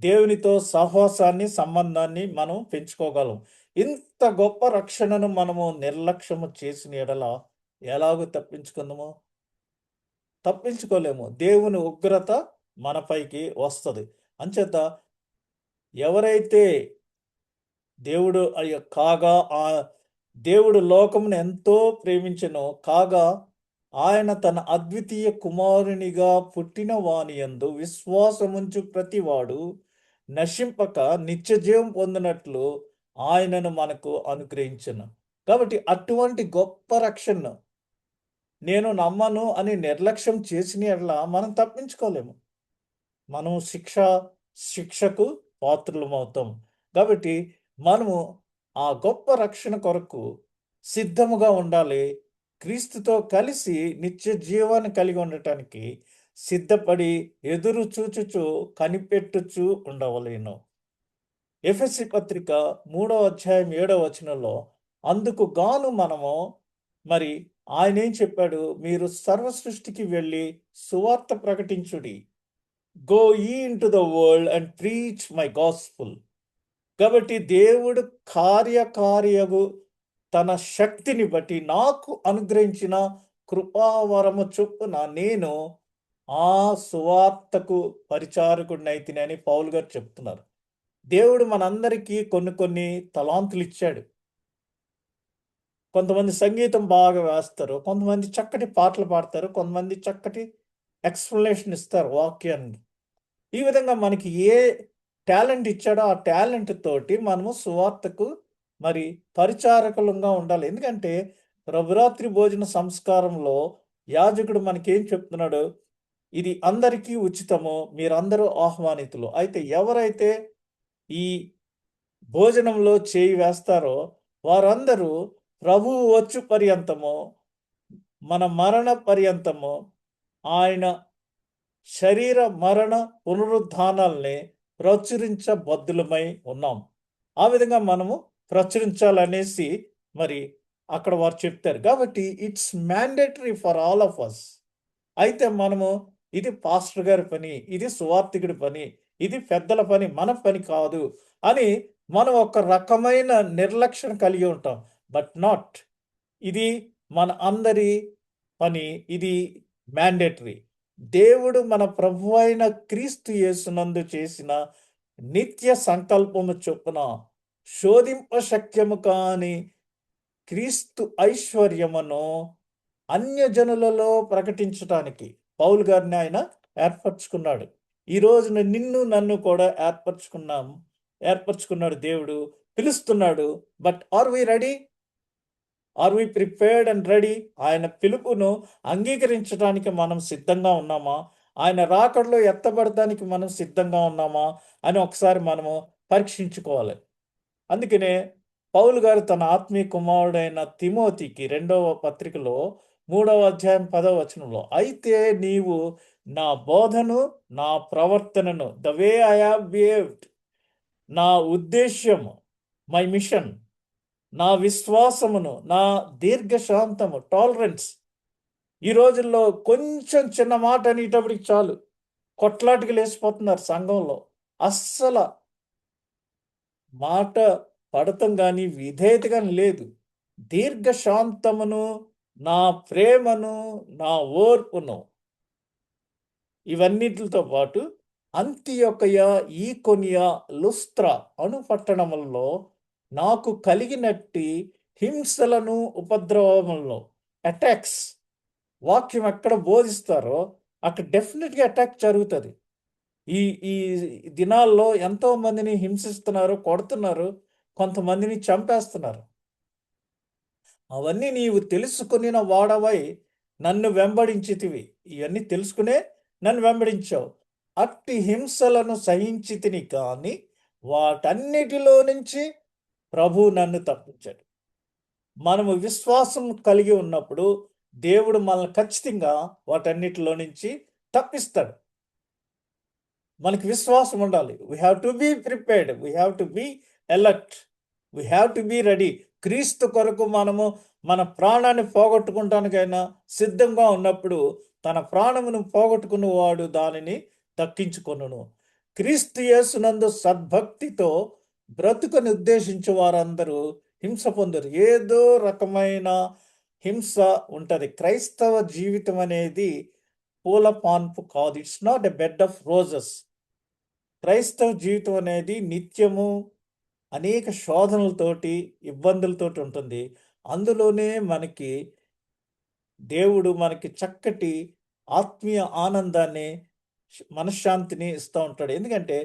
దేవునితో సహవాసాన్ని, సంబంధాన్ని మనం పెంచుకోగలం. ఇంత గొప్ప రక్షణను మనము నిర్లక్ష్యము చేసిన యెడల ఎలాగూ తప్పించుకోలేము. దేవుని ఉగ్రత మనపైకి వస్తది. అంచేత ఎవరైతే దేవుడు దేవుడు లోకమును ఎంతో ప్రేమించెనో కాగా ఆయన తన అద్వితీయ కుమారునిగా పుట్టిన వానియందు విశ్వాసముంచు ప్రతివాడు నశింపక నిత్యజీవం పొందినట్లు ఆయనను మనకు అనుగ్రహించెను. కాబట్టి అటువంటి గొప్ప రక్షణను నేను నమ్మను అని నిర్లక్ష్యం చేసిన యెడల మనం తప్పించుకోలేము. మనం శిక్షకు పాత్రులమవుతాం. కాబట్టి మనము ఆ గొప్ప రక్షణ కొరకు సిద్ధముగా ఉండాలి. క్రీస్తుతో కలిసి నిత్య జీవాన్ని కలిగి ఉండటానికి సిద్ధపడి ఎదురు చూచుచు కనిపెట్టుచు ఉండవలెను. ఎఫెసీ పత్రిక 3వ అధ్యాయం 7వ వచనంలో అందుకు గాను మనము మరి ఆయనేం చెప్పాడు? మీరు సర్వ సృష్టికి వెళ్ళి సువార్త ప్రకటించుడి. Go ye into the world and preach my gospel. కాబట్టి దేవుడు కార్యకార్యగు తన శక్తిని బట్టి నాకు అనుగ్రహించిన కృపావరము చొప్పున నేను ఆ సువార్తకు పరిచారకుడినైతినని పౌలు గారు చెప్తున్నారు. దేవుడు మనందరికీ కొన్ని తలాంతులు ఇచ్చాడు. కొంతమంది సంగీతం బాగా వేస్తారు. కొంతమంది చక్కటి పాటలు పాడతారు. కొంతమంది చక్కటి ఎక్స్‌ప్లనేషన్ ఇస్తారు వాక్యాన్ని. ఈ విధంగా మనకి ఏ టాలెంట్ ఇచ్చాడో ఆ టాలెంట్ తోటి మనము సువార్తకు మరి పరిచారకులంగా ఉండాలి. ఎందుకంటే ప్రభురాత్రి భోజన సంస్కారంలో యాజకుడు మనకేం చెప్తున్నాడు? ఇది అందరికీ ఉచితము. మీరందరూ ఆహ్వానితులు. అయితే ఎవరైతే ఈ భోజనంలో చేయి వేస్తారో వారందరూ ప్రభువు వచ్చు పర్యంతము, మన మరణ పర్యంతము ఆయన శరీర మరణ పునరుద్ధానాల్ని ప్రచురించబద్దులమై ఉన్నాం. ఆ విధంగా మనము ప్రచురించాలనేసి మరి అక్కడ వారు చెప్తారు. కాబట్టి it's mandatory for all of us. అయితే మనము ఇది పాస్టర్ గారి పని, ఇది సువార్థికుడి పని, ఇది పెద్దల పని, మన పని కాదు అని మనం ఒక రకమైన నిర్లక్ష్యం కలిగి ఉంటాం. But not. ఇది మన అందరి పని. ఇది మ్యాండేటరీ. దేవుడు మన ప్రభువైన క్రీస్తు యేసునందు చేసిన నిత్య సంకల్పము చొప్పున శోధింప శక్యము కాని క్రీస్తు ఐశ్వర్యమును అన్యజనులలో ప్రకటించటానికి పౌలు గారిని ఆయన ఏర్పరచుకున్నాడు. ఈ రోజున నిన్ను నన్ను కూడా ఏర్పరచుకున్నాడు దేవుడు. పిలుస్తున్నాడు. But are we ready? Are we prepared and ready? ఆయన పిలుపును అంగీకరించడానికి మనం సిద్ధంగా ఉన్నామా? ఆయన రాకడలో ఎత్తబడటానికి మనం సిద్ధంగా ఉన్నామా? అని ఒకసారి మనము పరీక్షించుకోవాలి. అందుకనే పౌలు గారు తన ఆత్మీయ కుమారుడైన తిమోతికి రెండవ పత్రికలో 3వ అధ్యాయం 10వ వచనంలో, అయితే నీవు నా బోధను, నా ప్రవర్తనను the way I have behaved, నా ఉద్దేశ్యము, మై మిషన్, నా విశ్వాసమును, నా దీర్ఘశాంతము, టాలరెన్స్. ఈ రోజుల్లో కొంచెం చిన్న మాట అనేటప్పటికి చాలు కొట్లాటకి లేచిపోతున్నారు సంఘంలో. అస్సల మాట పడతం గాని, విధేయత గాని లేదు. దీర్ఘశాంతమును, నా ప్రేమను, నా ఓర్పును ఇవన్నిటితో పాటు అంతియొకయ, ఈకొనియ, లుస్త్ర అను పట్టణములలో నాకు కలిగినట్టి హింసలను, ఉపద్రవములను, అటాక్స్. వాక్యం ఎక్కడ బోధిస్తారో అక్కడ డెఫినిట్‌గా అటాక్ జరుగుతది. ఈ ఈ దినాల్లో ఎంతో మందిని హింసిస్తున్నారు, కొడుతున్నారు, కొంతమందిని చంపేస్తున్నారు. అవన్నీ నీవు తెలుసుకొనిన వాడవై నన్ను వెంబడించితివి. ఇవన్నీ తెలుసుకునే నన్ను వెంబడించావు. అట్టి హింసలను సహించితిని కానీ వాటన్నిటిలో నుంచి ప్రభువు నన్ను తప్పించాడు. మనము విశ్వాసం కలిగి ఉన్నప్పుడు దేవుడు మనల్ని ఖచ్చితంగా వాటన్నిటిలో నుంచి తప్పిస్తాడు. మనకి విశ్వాసం ఉండాలి. We have to be prepared. We have to be alert. We have to be ready. క్రీస్తు కొరకు మనము మన ప్రాణాన్ని పోగొట్టుకుంటానికైనా సిద్ధంగా ఉన్నప్పుడు తన ప్రాణమును పోగొట్టుకున్నవాడు దానిని దక్కించుకొనును. క్రీస్తు యేసునందు సద్భక్తితో బ్రతుకుని ఉద్దేశించే వారందరూ హింస పొందరు. ఏదో రకమైన హింస ఉంటది. క్రైస్తవ జీవితం అనేది పూల పాన్పు కాదు. It's not a bed of roses. క్రైస్తవ జీవితం అనేది నిత్యము అనేక శోధనలతోటి, ఇబ్బందులతోటి ఉంటుంది. అందులోనే మనకి దేవుడు మనకి చక్కటి ఆత్మీయ ఆనందాన్ని, మనశ్శాంతిని ఇస్తా ఉంటాడు. ఎందుకంటే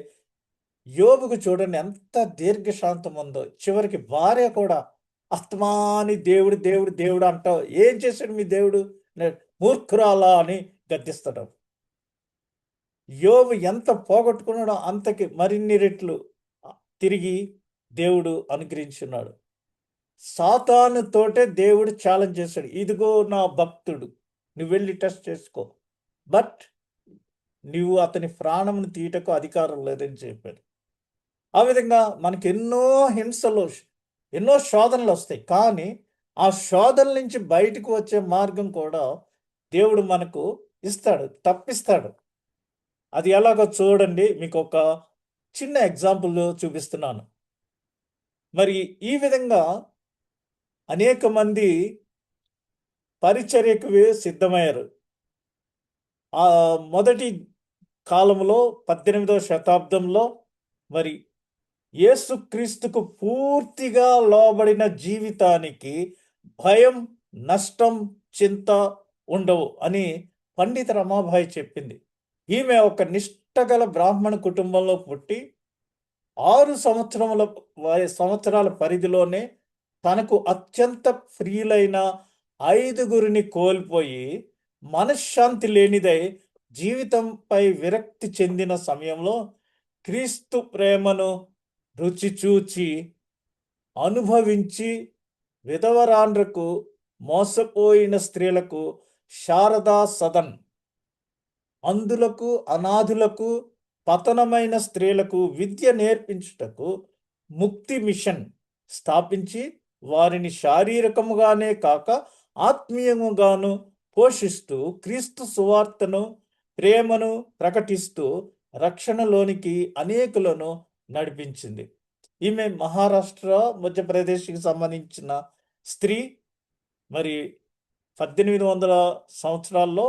యోబుకు చూడండి ఎంత దీర్ఘశాంతం ఉందో. చివరికి భార్య కూడా అస్తమాని దేవుడు, దేవుడు, దేవుడు అంటావు. ఏం చేశాడు మీ దేవుడు? మూర్ఖురాలా అని గద్దిస్తాడు. యోబు ఎంత పోగొట్టుకున్నాడో అంతకి మరిన్ని రెట్లు తిరిగి దేవుడు అనుగ్రహించున్నాడు. సాతానుతోటే దేవుడు ఛాలెంజ్ చేశాడు. ఇదిగో నా భక్తుడు, నువ్వు వెళ్ళి టెస్ట్ చేసుకో. బట్ నువ్వు అతని ప్రాణమును తీయటకు అధికారం లేదని చెప్పాడు. ఆ విధంగా మనకి ఎన్నో హింసలు, ఎన్నో శోధనలు వస్తాయి. కానీ ఆ శోధనల నుంచి బయటకు వచ్చే మార్గం కూడా దేవుడు మనకు ఇస్తాడు, తప్పిస్తాడు. అది ఎలాగో చూడండి. మీకు ఒక చిన్న ఎగ్జాంపుల్ చూపిస్తున్నాను. మరి ఈ విధంగా అనేక మంది పరిచర్యకు సిద్ధమయ్యారు. ఆ మొదటి కాలంలో 18వ శతాబ్దంలో మరి యేసుక్రీస్తుకు పూర్తిగా లోబడిన జీవితానికి భయం, నష్టం, చింత ఉండవు అని పండిత రమాబాయి చెప్పింది. ఈమె ఒక నిష్టగల బ్రాహ్మణ కుటుంబంలో పుట్టి 6 సంవత్సరాల పరిధిలోనే తనకు అత్యంత ప్రియులైన 5గురిని కోల్పోయి మనశ్శాంతి లేనిదై జీవితంపై విరక్తి చెందిన సమయంలో క్రీస్తు ప్రేమను రుచి చూచి అనుభవించి విధవరాండ్రకు మోసపోయిన స్త్రీలకు శారదా సదన్, అంధులకు అనాథులకు పతనమైన స్త్రీలకు విద్య నేర్పించుటకు ముక్తి మిషన్ స్థాపించి వారిని శారీరకముగానే కాక ఆత్మీయముగాను పోషిస్తూ క్రీస్తు సువార్తను ప్రేమను ప్రకటిస్తూ రక్షణలోనికి అనేకులను నడిపించింది. ఈమె మహారాష్ట్ర మధ్యప్రదేశ్కి సంబంధించిన స్త్రీ. మరి 1800 సంవత్సరాల్లో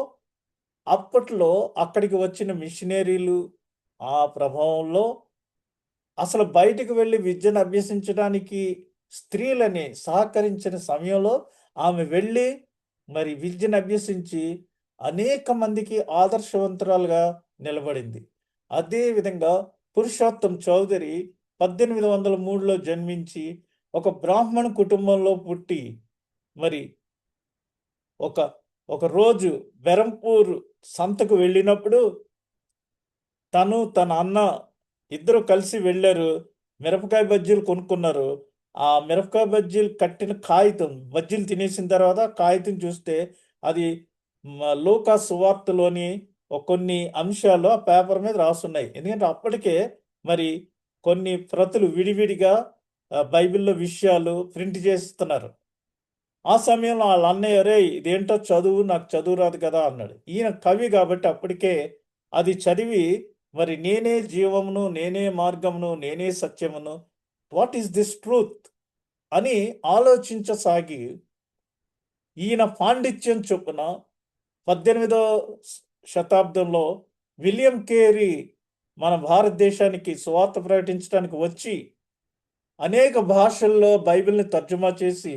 అప్పట్లో అక్కడికి వచ్చిన మిషనరీలు ఆ ప్రభావంలో అసలు బయటికి వెళ్ళి విద్యను అభ్యసించడానికి స్త్రీలని సహకరించిన సమయంలో ఆమె వెళ్ళి మరి విద్యను అభ్యసించి అనేక మందికి ఆదర్శవంతురాలుగా నిలబడింది. అదేవిధంగా పురుషోత్తం చౌదరి 1803లో జన్మించి ఒక బ్రాహ్మణ కుటుంబంలో పుట్టి మరి ఒక ఒక రోజు బెరంపూర్ సంతకు వెళ్ళినప్పుడు తను తన అన్న ఇద్దరు కలిసి వెళ్ళారు. మిరపకాయ బజ్జీలు కొనుక్కున్నారు. ఆ మిరపకాయ బజ్జీలు కట్టిన కాగితం బజ్జీలు తినేసిన తర్వాత కాగితం చూస్తే అది లూకా సువార్తలోని కొన్ని అంశాలు ఆ పేపర్ మీద రాసున్నాయి. ఎందుకంటే అప్పటికే మరి కొన్ని ప్రతులు విడివిడిగా బైబిల్లో విషయాలు ప్రింట్ చేస్తున్నారు. ఆ సమయంలో వాళ్ళ అన్నయ్య "రేయ్ ఇదేంటో చదువు, నాకు చదువు రాదు కదా" అన్నాడు. ఈయన కవి కాబట్టి అప్పటికే అది చదివి మరి నేనే జీవమును, నేనే మార్గమును, నేనే సత్యమును, వాట్ ఈస్ దిస్ ట్రూత్ అని ఆలోచించసాగి ఈయన పాండిత్యం చొప్పున 18వ శతాబ్దంలో విలియం కేరీ మన భారతదేశానికి సువార్త ప్రకటించడానికి వచ్చి అనేక భాషల్లో బైబిల్ని తర్జుమా చేసి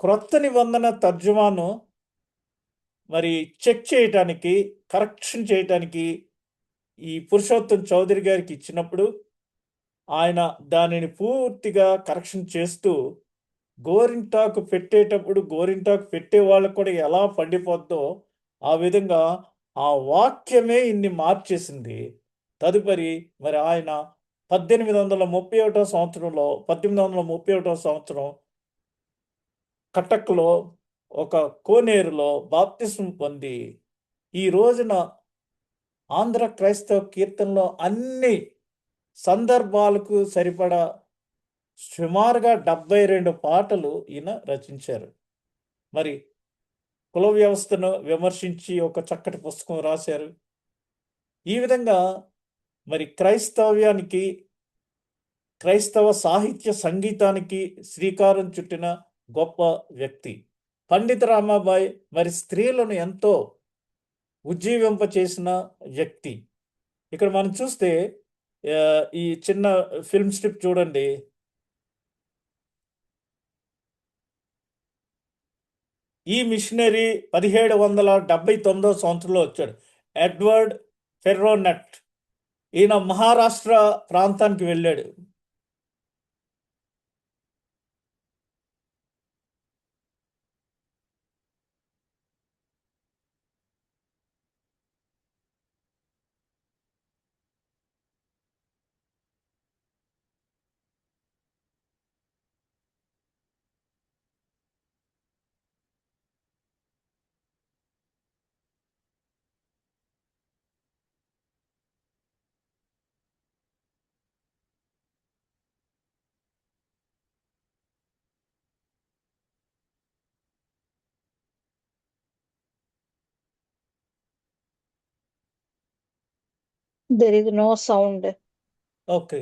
క్రొత్త నిబంధన తర్జుమాను మరి చెక్ చేయటానికి, కరెక్షన్ చేయటానికి ఈ పురుషోత్తం చౌదరి గారికి ఇచ్చినప్పుడు ఆయన దానిని పూర్తిగా కరెక్షన్ చేస్తూ గోరింటాకు పెట్టేటప్పుడు గోరింటాకు పెట్టే వాళ్ళకు కూడా ఎలా పండిపోద్దో ఆ విధంగా ఆ వాక్యమే ఇన్ని మార్చేసింది. తదుపరి మరి ఆయన 1831 సంవత్సరం కటక్‌లో ఒక కోనేరులో బాప్తిస్మం పొంది ఈ రోజున ఆంధ్ర క్రైస్తవ కీర్తనలో అన్ని సందర్భాలకు సరిపడా సుమారుగా 72 పాటలు ఈయన రచించారు. మరి కుల వ్యవస్థను విమర్శించి ఒక చక్కటి పుస్తకం రాశారు. ఈ విధంగా మరి క్రైస్తవ సాహిత్య సంగీతానికి శ్రీకారం చుట్టిన గొప్ప వ్యక్తి. పండిత రామాబాయి మరి స్త్రీలను ఎంతో ఉజ్జీవింపచేసిన వ్యక్తి. ఇక్కడ మనం చూస్తే ఈ చిన్న ఫిల్మ్ స్ట్రిప్ చూడండి. ఈ మిషనరీ 1779 సంవత్సరంలో వచ్చాడు. ఎడ్వర్డ్ ఫెర్రోనట్. ఈయన మహారాష్ట్ర ప్రాంతానికి వెళ్ళాడు. There is no sound. Okay.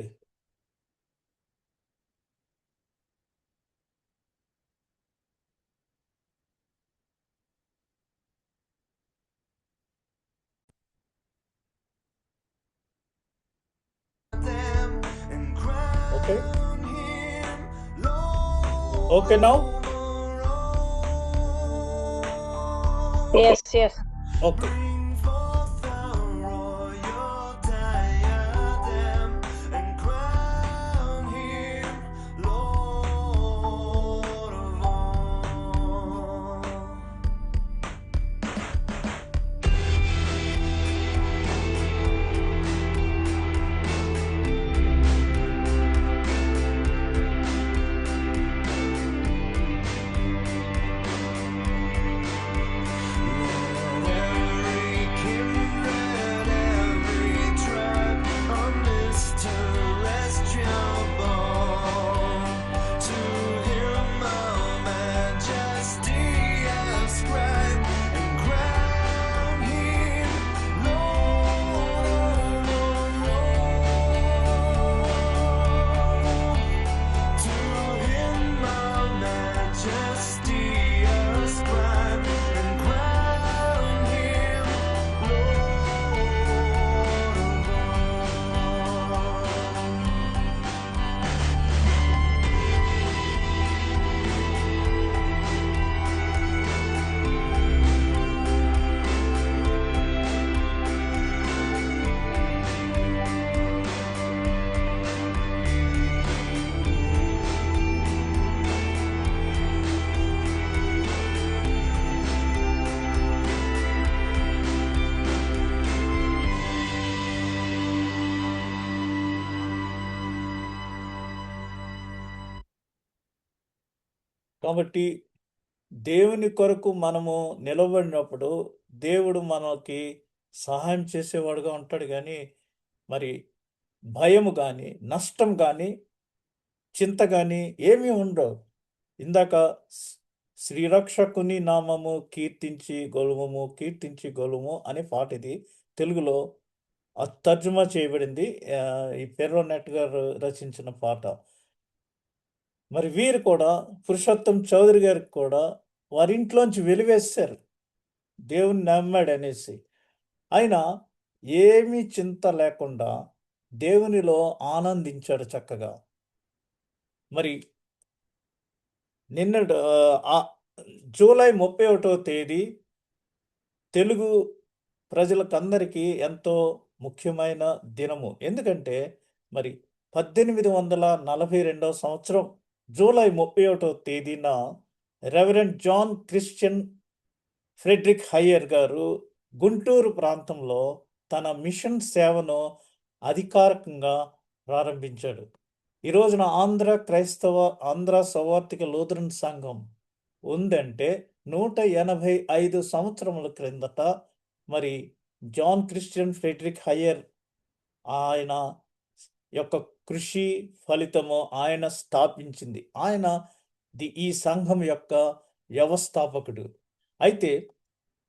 Okay. Okay now? Yes, yes. Okay. కాబట్టి దేవుని కొరకు మనము నిలబడినప్పుడు దేవుడు మనకి సహాయం చేసేవాడుగా ఉంటాడు. కానీ మరి భయము కానీ, నష్టం కానీ, చింత కానీ ఏమీ ఉండవు. ఇందాక శ్రీరక్షకుని నామము కీర్తించి గొలువము, కీర్తించి గొలువము అనే పాట ఇది. తెలుగులో తర్జుమా చేయబడింది. ఈ ఫెర్రోనెట్ గారు రచించిన పాట. మరి వీరు కూడా పురుషోత్తం చౌదరి గారికి కూడా వారింట్లోంచి వెలివేశారు దేవుని నమ్మాడనేసి. ఆయన ఏమీ చింత లేకుండా దేవునిలో ఆనందించాడు చక్కగా. మరి నిన్నటి జూలై 31వ తేదీ తెలుగు ప్రజలకందరికీ ఎంతో ముఖ్యమైన దినము. ఎందుకంటే మరి 1842వ సంవత్సరం జూలై 31వ తేదీన reverend John Christian Frederick Heyer గారు గుంటూరు ప్రాంతంలో తన మిషన్ సేవను అధికారికంగా ప్రారంభించాడు. ఈ రోజున ఆంధ్ర సౌవార్తిక లూథరన్ సంఘం ఉందంటే 185 సంవత్సరముల క్రిందట మరి జాన్ క్రిస్టియన్ ఫ్రెడరిక్ హయ్యర్ ఆయన యొక్క కృషి ఫలితము ఆయన స్థాపించింది. ఆయన ఈ సంఘం యొక్క వ్యవస్థాపకుడు. అయితే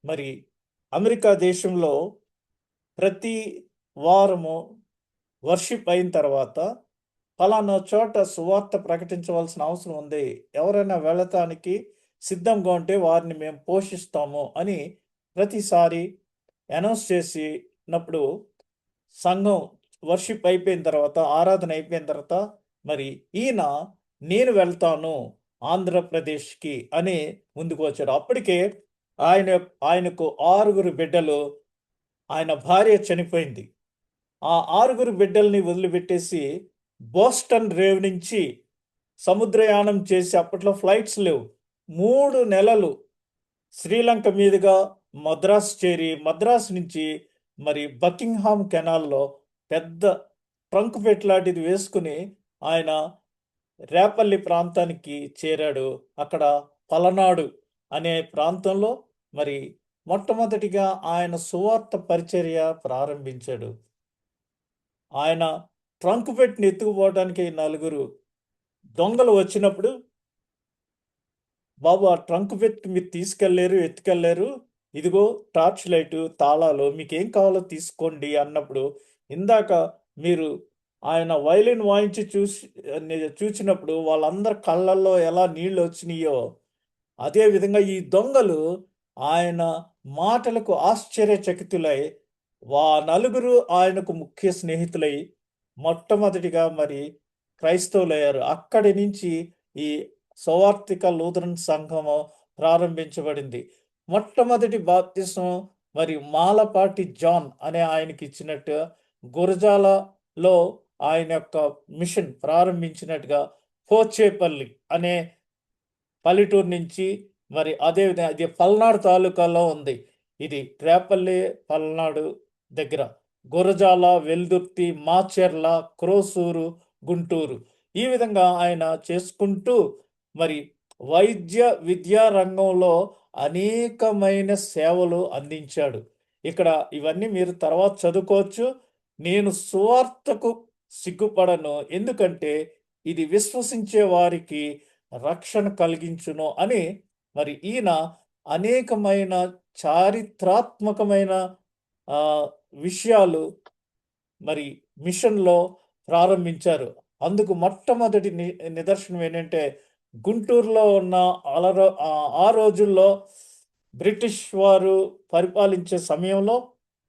మరి అమెరికా దేశంలో ప్రతి వారము వర్షిప్ అయిన తర్వాత ఫలానా చోట సువార్త ప్రకటించవలసిన అవసరం ఉంది, ఎవరైనా వెళ్ళటానికి సిద్ధంగా ఉంటే వారిని మేము పోషిస్తాము అని ప్రతిసారి అనౌన్స్ చేసినప్పుడు సంఘం వర్షిప్ అయిపోయిన తర్వాత, ఆరాధన అయిపోయిన తర్వాత మరి ఈయన నేను వెళ్తాను ఆంధ్రప్రదేశ్కి అని ముందుకు వచ్చాడు. అప్పటికే ఆయనకు 6 బిడ్డలు, ఆయన భార్య చనిపోయింది. ఆ 6 బిడ్డల్ని వదిలిపెట్టేసి బోస్టన్ రేవ్ నుంచి సముద్రయానం చేసి, అప్పట్లో ఫ్లైట్స్ లేవు, 3 నెలలు శ్రీలంక మీదుగా మద్రాసు చేరి, మద్రాసు నుంచి మరి బకింగ్హామ్ కెనాల్లో పెద్ద ట్రంక్ లాంటిది వేసుకుని ఆయన రేపల్లి ప్రాంతానికి చేరాడు. అక్కడ పలనాడు అనే ప్రాంతంలో మరి మొట్టమొదటిగా ఆయన సువార్త పరిచర్య ప్రారంభించాడు. ఆయన ట్రంక్ పెట్టిని ఎత్తుకుపోవడానికి 4 దొంగలు వచ్చినప్పుడు, బాబు ఆ ట్రంక్ పెట్టి మీరు ఎత్తుకెళ్ళలేరు, ఇదిగో టార్చ్ లైటు, తాళాలు, మీకేం కావాలో తీసుకోండి అన్నప్పుడు, ఇందాక మీరు ఆయన వైలిన్ వాయించి చూసినప్పుడు వాళ్ళందరి కళ్ళల్లో ఎలా నీళ్ళు వచ్చినాయో అదేవిధంగా ఈ దొంగలు ఆయన మాటలకు ఆశ్చర్యచకితులై 4 ఆయనకు ముఖ్య స్నేహితులై మొట్టమొదటిగా మరి క్రైస్తవులయ్యారు. అక్కడి నుంచి ఈ సువార్తిక లూథరన్ సంఘము ప్రారంభించబడింది. మొట్టమొదటి బాప్తిసం మరి మాలపాటి జాన్ అనే ఆయనకి ఇచ్చినట్టు, గురజాలలో ఆయన యొక్క మిషన్ ప్రారంభించినట్టుగా, పోచేపల్లి అనే పల్లెటూరు నుంచి మరి అదేవిధంగా ఇది పల్నాడు తాలూకాలో ఉంది. ఇది రేపల్లి పల్నాడు దగ్గర. గురజాల, వెల్దుర్తి, మాచెర్ల, క్రోసూరు, గుంటూరు. ఈ విధంగా ఆయన చేసుకుంటూ మరి వైద్య విద్యా రంగంలో అనేకమైన సేవలు అందించాడు. ఇక్కడ ఇవన్నీ మీరు తర్వాత చదువుకోవచ్చు. నేను సువార్తకు సిగ్గుపడను, ఎందుకంటే ఇది విశ్వసించే వారికి రక్షణ కలిగించును అని మరి ఈయన అనేకమైన చారిత్రాత్మకమైన ఆ, విషయాలు మరి మిషన్‌లో ప్రారంభించారు. అందుకు మొట్టమొదటి నిదర్శనం ఏంటంటే, గుంటూరులో ఉన్న ఆ రోజుల్లో బ్రిటిష్ వారు పరిపాలించే సమయంలో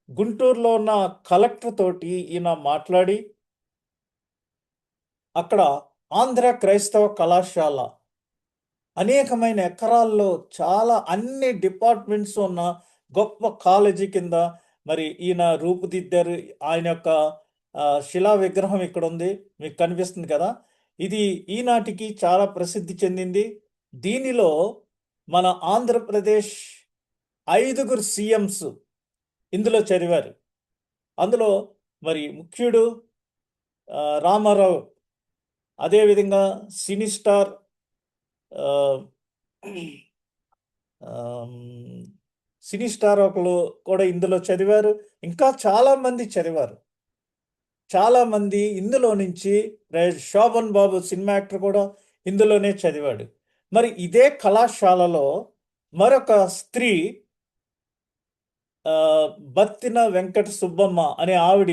గుంటూరులో ఉన్న కలెక్టర్ తోటి ఈయన మాట్లాడి, అక్కడ ఆంధ్ర క్రైస్తవ కళాశాల అనేకమైన ఎకరాల్లో చాలా అన్ని డిపార్ట్మెంట్స్ ఉన్న గొప్ప కాలేజీ కింద మరి ఈయన రూపుదిద్దారు. ఆయన యొక్క శిలా విగ్రహం ఇక్కడ ఉంది, మీకు కనిపిస్తుంది కదా. ఇది ఈనాటికి చాలా ప్రసిద్ధి చెందింది. దీనిలో మన ఆంధ్రప్రదేశ్ 5గురు సీఎంస్ ఇందులో చదివారు. అందులో మరి ముఖ్యుడు రామారావు, అదేవిధంగా సినీ స్టార్ సినీ స్టార్ ఒకరు కూడా ఇందులో చదివారు. ఇంకా చాలామంది చదివారు. చాలామంది ఇందులో నుంచి శోభన్ బాబు సినిమా యాక్టర్ కూడా ఇందులోనే చదివాడు. మరి ఇదే కళాశాలలో మరొక స్త్రీ బత్తిన వెంకట సుబ్బమ్మ అనే ఆవిడ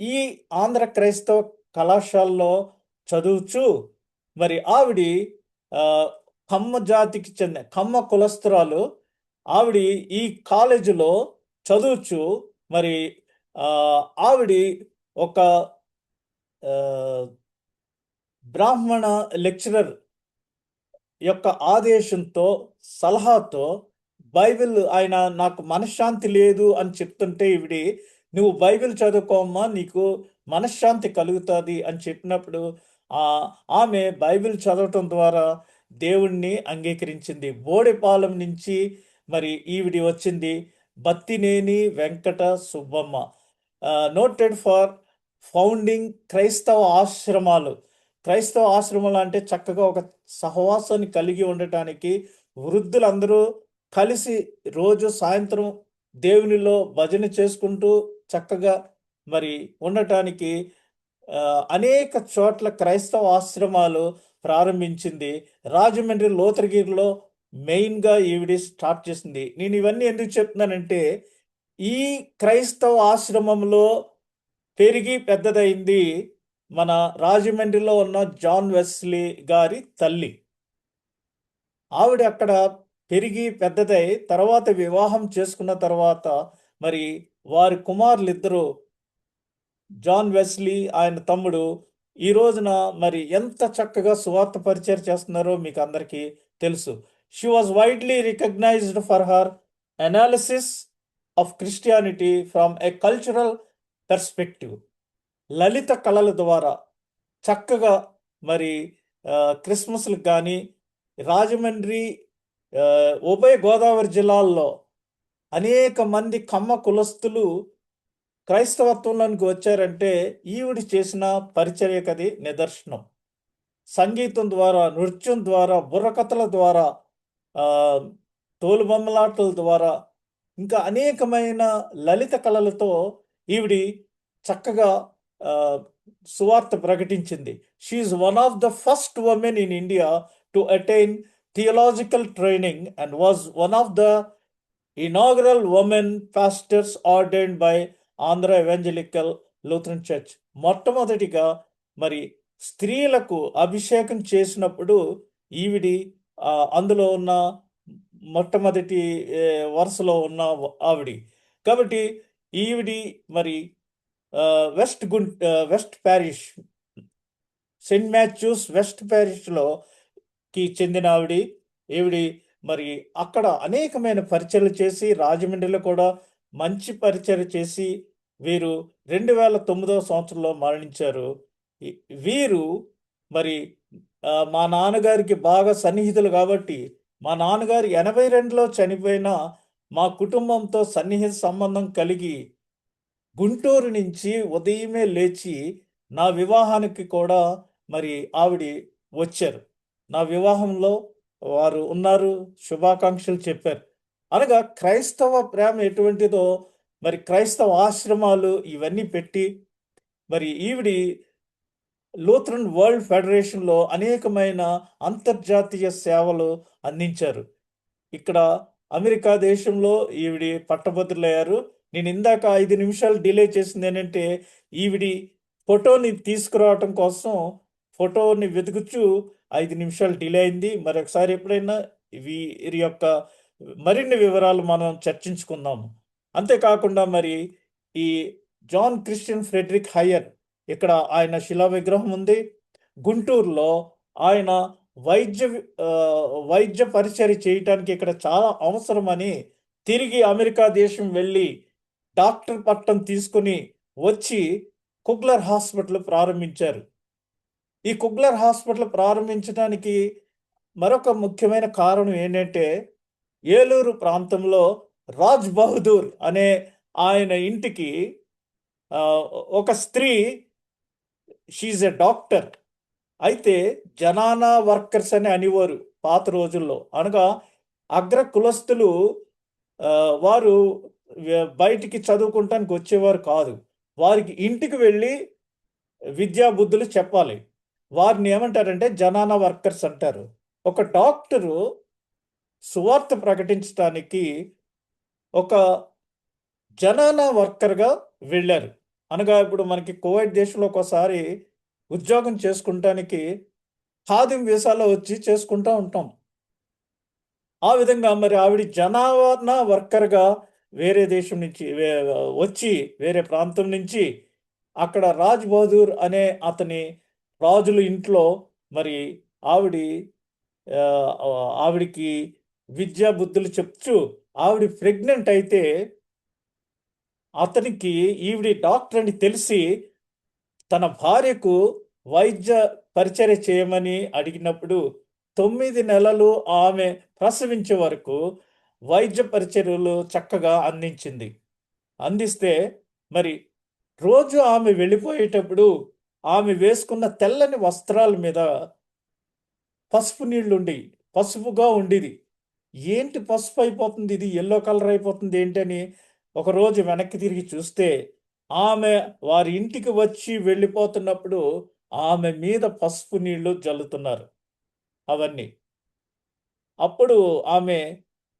ఈ ఆంధ్ర క్రైస్తవ కళాశాలలో చదువుచు మరి ఆవిడ కమ్మ జాతికి చెందిన కమ్మ కులస్తురాలు. ఆవిడ ఈ కాలేజీలో చదువుచు మరి ఆవిడ ఒక బ్రాహ్మణ లెక్చరర్ యొక్క ఆదేశంతో, సలహాతో బైబిల్ ఆయన నాకు మనశ్శాంతి లేదు అని చెప్తుంటే ఈవిడి, నువ్వు బైబిల్ చదువుకోమ్మా, నీకు మనశ్శాంతి కలుగుతుంది అని చెప్పినప్పుడు ఆమె బైబిల్ చదవటం ద్వారా దేవుణ్ణి అంగీకరించింది. బోడిపాలెం నుంచి మరి ఈవిడి వచ్చింది. Battineni Venkata Subbamma, noted for founding క్రైస్తవ ఆశ్రమాలు. క్రైస్తవ ఆశ్రమాలు అంటే చక్కగా ఒక సహవాసాన్ని కలిగి ఉండటానికి వృద్ధులందరూ కలిసి రోజు సాయంత్రం దేవునిలో భజన చేసుకుంటూ చక్కగా మరి ఉండటానికి అనేక చోట్ల క్రైస్తవ ఆశ్రమాలు ప్రారంభించింది. రాజమండ్రి లోతరగిరిలో మెయిన్గా ఈవిడ స్టార్ట్ చేసింది. నేను ఇవన్నీ ఎందుకు చెప్తున్నానంటే, ఈ క్రైస్తవ ఆశ్రమంలో పెరిగి పెద్దదైంది మన రాజమండ్రిలో ఉన్న జాన్ వెస్లీ గారి తల్లి. ఆవిడ అక్కడ పెరిగి పెద్దదై తర్వాత వివాహం చేసుకున్న తర్వాత మరి వారి కుమారులిద్దరూ జాన్ వెస్లీ ఆయన తమ్ముడు ఈ రోజున మరి ఎంత చక్కగా సువార్త పరిచయం చేస్తున్నారో మీకు అందరికీ తెలుసు. She was widely recognised for her analysis of Christianity from a cultural perspective. లలిత కళల ద్వారా చక్కగా మరి క్రిస్మస్లకు కానీ రాజమండ్రి ఉభయ గోదావరి జిల్లాల్లో అనేక మంది కమ్మ కులస్తులు క్రైస్తవత్వంలోనికి వచ్చారంటే ఈవిడ చేసిన పరిచర్యకది నిదర్శనం. సంగీతం ద్వారా, నృత్యం ద్వారా, బుర్రకథల ద్వారా, తోలుబొమ్మలాటల ద్వారా, ఇంకా అనేకమైన లలిత కళలతో ఈవిడి చక్కగా సువార్త ప్రకటించింది. She one of the first women in India to attain theological training and was one of the inaugural women pastors ordained by Andhra evangelical Lutheran church. మొట్టమొదటిగా మరి స్త్రీలకు అభిషేకం చేసినప్పుడు ఈవిడి అందులో ఉన్న మొట్టమొదటి వరుసలో ఉన్న ఆవిడి. కాబట్టి ఈవిడి మరి west parish saint Matthew's west ప్యారిష్‌లోకి చెందిన ఈవిడి మరి అక్కడ అనేకమైన పరిచర్యలు చేసి, రాజమండ్రిలో కూడా మంచి పరిచర్య చేసి, వీరు 2009 సంవత్సరంలో మరణించారు. ఈ వీరు మరి మా నాన్నగారికి బాగా సన్నిహితులు కాబట్టి, మా నాన్నగారు 82లో చనిపోయినా, మా కుటుంబంతో సన్నిహిత సంబంధం కలిగి గుంటూరు నుంచి ఉదయమే లేచి, నా వివాహానికి కూడా మరి ఆవిడ వచ్చారు. నా వివాహంలో వారు ఉన్నారు. శుభాకాంక్షలు చెప్పారు. అనగా క్రైస్తవ ప్రేమ ఎటువంటిదో మరి క్రైస్తవ ఆశ్రమాలు ఇవన్నీ పెట్టి మరి ఈవిడి లూథరన్ వరల్డ్ ఫెడరేషన్‌లో అనేకమైన అంతర్జాతీయ సేవలు అందించారు. ఇక్కడ అమెరికా దేశంలో ఈవిడి పట్టభద్రులయ్యారు. నేను ఇందాక 5 నిమిషాలు డిలే చేసిందేంటంటే, ఈవిడి ఫోటోని తీసుకురావటం కోసం ఫోటోని వెతుకుచూ 5 నిమిషాలు డిలే అయింది. మరొకసారి ఎప్పుడైనా వీరి యొక్క మరిన్ని వివరాలు మనం చర్చించుకుందాము. అంతేకాకుండా మరి ఈ జాన్ క్రిస్టియన్ ఫ్రెడరిక్ హయ్యర్ ఇక్కడ ఆయన శిలా విగ్రహం ఉంది. గుంటూరులో ఆయన వైద్య వైద్య పరిచర్య చేయటానికి ఇక్కడ చాలా అవసరమని తిరిగి అమెరికా దేశం వెళ్ళి డాక్టర్ పట్టం తీసుకొని వచ్చి కుగ్లర్ హాస్పిటల్ ప్రారంభించారు. ఈ కుగ్లర్ హాస్పిటల్ ప్రారంభించడానికి మరొక ముఖ్యమైన కారణం ఏంటంటే, ఏలూరు ప్రాంతంలో రాజ్ బహదూర్ అనే ఆయన ఇంటికి ఆహ్, ఒక స్త్రీ షీ ఈజ్ ఎ డాక్టర్. అయితే జనానా వర్కర్స్ అని అనేవారు పాత రోజుల్లో. అనగా అగ్ర కులస్తులు వారు బయటికి చదువుకుంటానికి వచ్చేవారు కాదు. వారికి ఇంటికి వెళ్ళి విద్యా బుద్ధులు చెప్పాలి. వారిని ఏమంటారంటే జనానా వర్కర్స్ అంటారు. ఒక డాక్టరు సువార్త ప్రకటించటానికి ఒక జనానా వర్కర్‌గా వెళ్లారు. అనగా ఇప్పుడు మనకి కువైట్ దేశంలో ఒక్కోసారి ఉద్యోగం చేసుకుంటానికి ఖాదిం వీసాలో వచ్చి చేసుకుంటా ఉంటాం. ఆ విధంగా మరి ఆవిడ జనాభా వర్కర్‌గా వేరే దేశం నుంచి వచ్చి వేరే ప్రాంతం నుంచి అక్కడ రాజ్ బహదూర్ అనే అతని రాజుల ఇంట్లో మరి ఆవిడి ఆవిడకి విద్యా బుద్ధులు చెప్తూ ఆవిడ ప్రెగ్నెంట్ అయితే అతనికి ఈవిడ డాక్టర్ అని తెలిసి తన భార్యకు వైద్య పరిచర్య చేయమని అడిగినప్పుడు 9 నెలలు ఆమె ప్రసవించే వరకు వైద్య పరిచర్యలు చక్కగా అందించింది. అందిస్తే మరి రోజు ఆమె వెళ్ళిపోయేటప్పుడు ఆమె వేసుకున్న తెల్లని వస్త్రాల మీద పసుపు నీళ్లుండేయి. పసుపుగా ఉండేది. ఏంటి పసుపు అయిపోతుంది ఇది యెల్లో కలర్ అయిపోతుంది ఏంటని ఒకరోజు వెనక్కి తిరిగి చూస్తే ఆమె వారి ఇంటికి వచ్చి వెళ్ళిపోతున్నప్పుడు ఆమె మీద పసుపు నీళ్లు జల్లుతున్నారు అవన్నీ. అప్పుడు ఆమె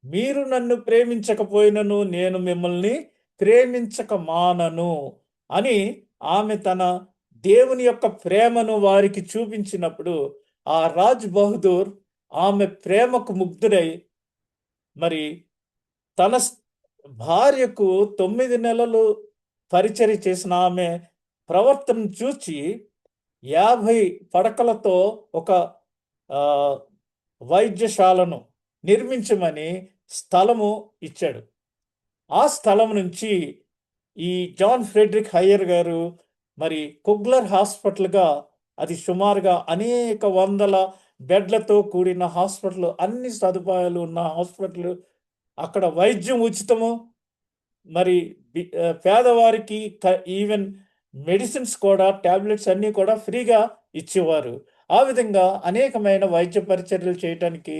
మీరు నన్ను ప్రేమించకపోయినను నేను మిమ్మల్ని ప్రేమించక మానను అని ఆమె తన దేవుని యొక్క ప్రేమను వారికి చూపించినప్పుడు ఆ రాజ్ బహదూర్ ఆమె ప్రేమకు ముగ్ధుడై మరి తన భార్యకు 9 నెలలు పరిచర్య చేసిన ఆమె ప్రవర్తనను చూచి 50 పడకలతో ఒక ఆహ్, వైద్యశాలను నిర్మించమని స్థలము ఇచ్చాడు. ఆ స్థలం నుంచి ఈ జాన్ ఫ్రెడరిక్ హయ్యర్ గారు మరి కుగ్లర్ హాస్పిటల్‌గా అది సుమారుగా అనేక వందల బెడ్లతో కూడిన హాస్పిటల్, అన్ని సదుపాయాలు ఉన్న హాస్పిటల్. అక్కడ వైద్యం ఉచితము. మరి పేదవారికి ఈవెన్ మెడిసిన్స్ కూడా టాబ్లెట్స్ అన్నీ కూడా ఫ్రీగా ఇచ్చేవారు. ఆ విధంగా అనేకమైన వైద్య పరిచర్యలు చేయటానికి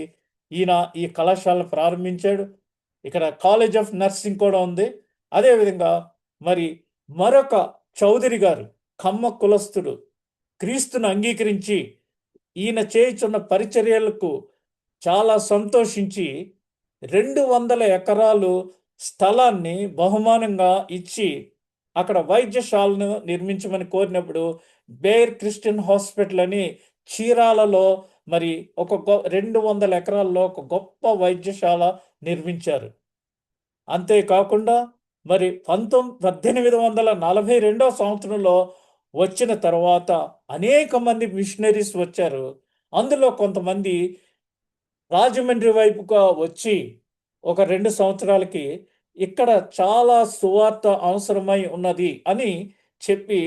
ఈయన ఈ కళాశాలను ప్రారంభించాడు. ఇక్కడ కాలేజ్ ఆఫ్ నర్సింగ్ కూడా ఉంది. అదేవిధంగా మరి మరొక చౌదరి గారు కమ్మ కులస్తుడు క్రీస్తును అంగీకరించి ఈయన చేయుచున్న పరిచర్యలకు చాలా సంతోషించి 200 ఎకరాలు స్థలాన్ని బహుమానంగా ఇచ్చి అక్కడ వైద్యశాలను నిర్మించమని కోరినప్పుడు బేర్ క్రిస్టియన్ హాస్పిటల్ అని చీరాలలో మరి ఒక 200 ఎకరాల్లో ఒక గొప్ప వైద్యశాల నిర్మించారు. అంతేకాకుండా మరి 1842 సంవత్సరంలో వచ్చిన తర్వాత అనేక మంది మిషనరీస్ వచ్చారు. అందులో కొంతమంది రాజమండ్రి వైపుగా వచ్చి ఒక 2 సంవత్సరాలకి ఇక్కడ చాలా సువార్త అవసరమై ఉన్నది అని చెప్పి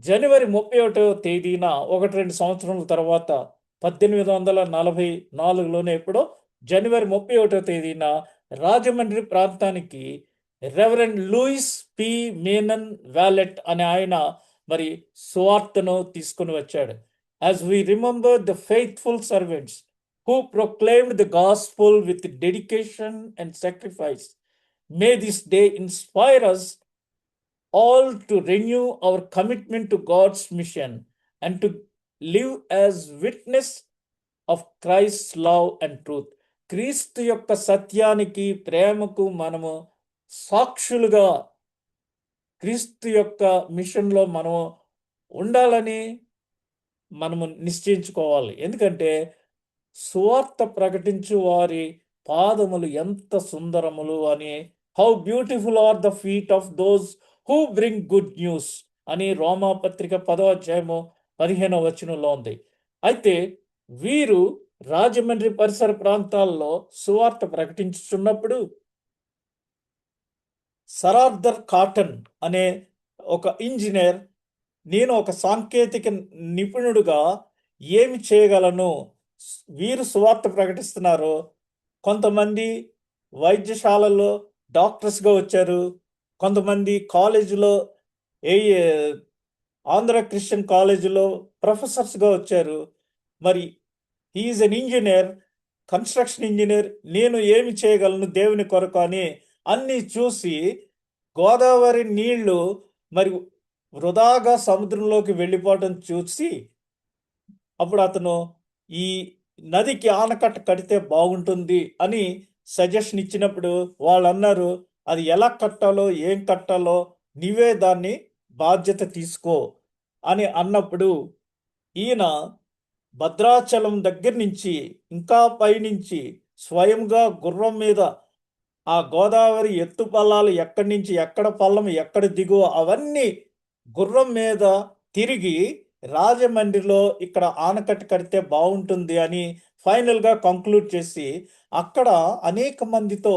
జనవరి 31వ తేదీన 1, 2 సంవత్సరముల తర్వాత 1844లోనే ఎప్పుడో జనవరి 31వ తేదీన రాజమండ్రి ప్రాంతానికి reverend Louis P. Menon Valett అనే ఆయన మరి సువార్తను తీసుకొని వచ్చాడు. As we remember the faithful servants who proclaimed the gospel with dedication and sacrifice. May this day inspire us all to renew our commitment to God's mission and to live as witness of Christ's love and truth. క్రీస్తు యొక్క సత్యానికి ప్రేమకు మనము సాక్షులుగా క్రీస్తు యొక్క మిషన్లో మనము ఉండాలని మనము నిశ్చయించుకోవాలి. ఎందుకంటే సువార్త ప్రకటించు వారి పాదములు ఎంత సుందరములు అని, how beautiful are the feet of those who bring good news అని రోమాపత్రిక 10వ అధ్యాయము 15వ వచనంలో ఉంది. అయితే వీరు రాజమండ్రి పరిసర ప్రాంతాల్లో సువార్త ప్రకటించుచున్నప్పుడు సర్ ఆర్థర్ కాటన్ అనే ఒక ఇంజనీర్, నేను ఒక సాంకేతిక నిపుణుడుగా ఏమి చేయగలను, వీరు సువార్త ప్రకటిస్తున్నారు, కొంతమంది వైద్యశాలలో డాక్టర్స్గా వచ్చారు, కొంతమంది కాలేజీలో ఆంధ్ర క్రిస్టియన్ కాలేజీలో ప్రొఫెసర్స్గా వచ్చారు, మరి he is an engineer, construction engineer, నేను ఏమి చేయగలను దేవుని కొరకు అని అన్నీ చూసి గోదావరి నీళ్లు మరి వృధాగా సముద్రంలోకి వెళ్ళిపోవడం చూసి అప్పుడు అతను ఈ నదికి ఆనకట్ట కడితే బాగుంటుంది అని సజెషన్ ఇచ్చినప్పుడు వాళ్ళు అన్నారు, అది ఎలా కట్టాలో ఏం కట్టాలో నీవే దాన్ని బాధ్యత తీసుకో అని అన్నప్పుడు ఈయన భద్రాచలం దగ్గర నుంచి ఇంకా పైనుంచి స్వయంగా గుర్రం మీద ఆ గోదావరి ఎత్తు పల్లాలు ఎక్కడి నుంచి ఎక్కడ పల్లం ఎక్కడ దిగువ అవన్నీ గుర్రం మీద తిరిగి రాజమండ్రిలో ఇక్కడ ఆనకట్ట కడితే బాగుంటుంది అని ఫైనల్గా కంక్లూడ్ చేసి అక్కడ అనేక మందితో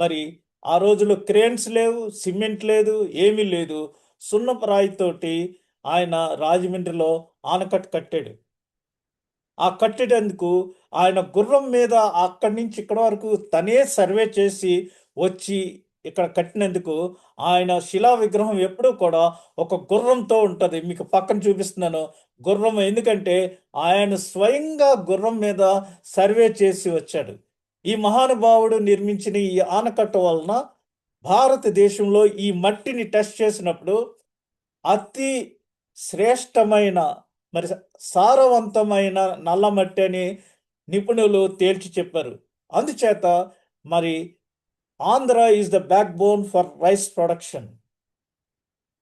మరి ఆ రోజులో క్రేన్స్ లేవు, సిమెంట్ లేదు, ఏమీ లేదు, సున్నపు రాయితోటి ఆయన రాజమండ్రిలో ఆనకట్ట కట్టాడు. ఆ కట్టేటందుకు ఆయన గుర్రం మీద అక్కడి నుంచి ఇక్కడ వరకు తనే సర్వే చేసి వచ్చి ఇక్కడ కట్టినందుకు ఆయన శిలా విగ్రహం ఎప్పుడూ కూడా ఒక గుర్రంతో ఉంటుంది. మీకు పక్కన చూపిస్తున్నాను గుర్రం, ఎందుకంటే ఆయన స్వయంగా గుర్రం మీద సర్వే చేసి వచ్చాడు. ఈ మహానుభావుడు నిర్మించిన ఈ ఆనకట్ట వలన భారతదేశంలో ఈ మట్టిని టెస్ట్ చేసినప్పుడు అతి శ్రేష్టమైన మరి సారవంతమైన నల్ల మట్టి అని నిపుణులు తేల్చి చెప్పారు. అందుచేత మరి Andhra is the back bone for rice production.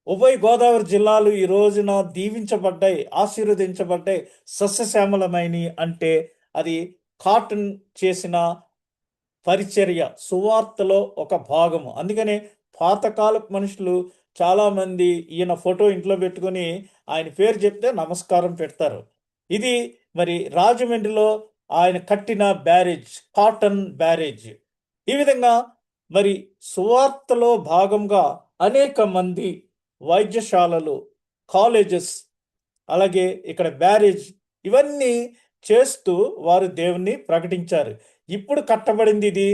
ఉభయ గోదావరి జిల్లాలు ఈ రోజున దీవించబడ్డాయి, ఆశీర్వదించబడ్డాయి, సస్యశ్యామలమైనవి అంటే అది కాటన్ చేసిన పరిచర్య, సువార్తలో ఒక భాగము. అందుకనే పాతకాలపు మనుషులు చాలామంది ఈయన ఫోటో ఇంట్లో పెట్టుకొని ఆయన పేరు చెప్తే నమస్కారం పెడతారు. ఇది మరి రాజమండ్రిలో ఆయన కట్టిన బ్యారేజ్, కాటన్ బ్యారేజ్. ఈ విధంగా మరి సువార్తలో భాగంగా అనేక మంది వైద్యశాలలు, కాలేజెస్, అలాగే ఇక్కడ బ్యారేజ్ ఇవన్నీ చేస్తూ వారు దేవుణ్ణి ప్రకటించారు. ఇప్పుడు కట్టబడింది ఇది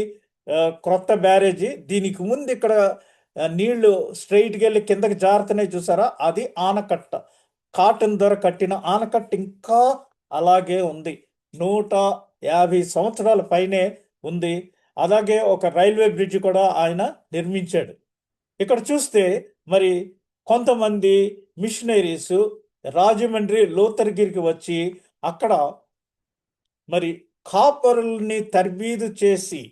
క్రొత్త బ్యారేజీ. దీనికి ముందు ఇక్కడ నీళ్లు స్ట్రైట్కి వెళ్ళి కిందకి జారుతున్నాయి చూసారా, అది ఆనకట్ట. కాటన్ ద్వారా కట్టిన ఆనకట్ట ఇంకా అలాగే ఉంది. 150 సంవత్సరాల పైనే ఉంది. అలాగే ఒక రైల్వే బ్రిడ్జ్ కూడా ఆయన నిర్మించాడు. ఇక్కడ చూస్తే మరి కొంతమంది మిషనరీస్ రాజమండ్రి లూథర్గిరికి వచ్చి అక్కడ మరి కాపరుల్ని తర్బీదు చేసి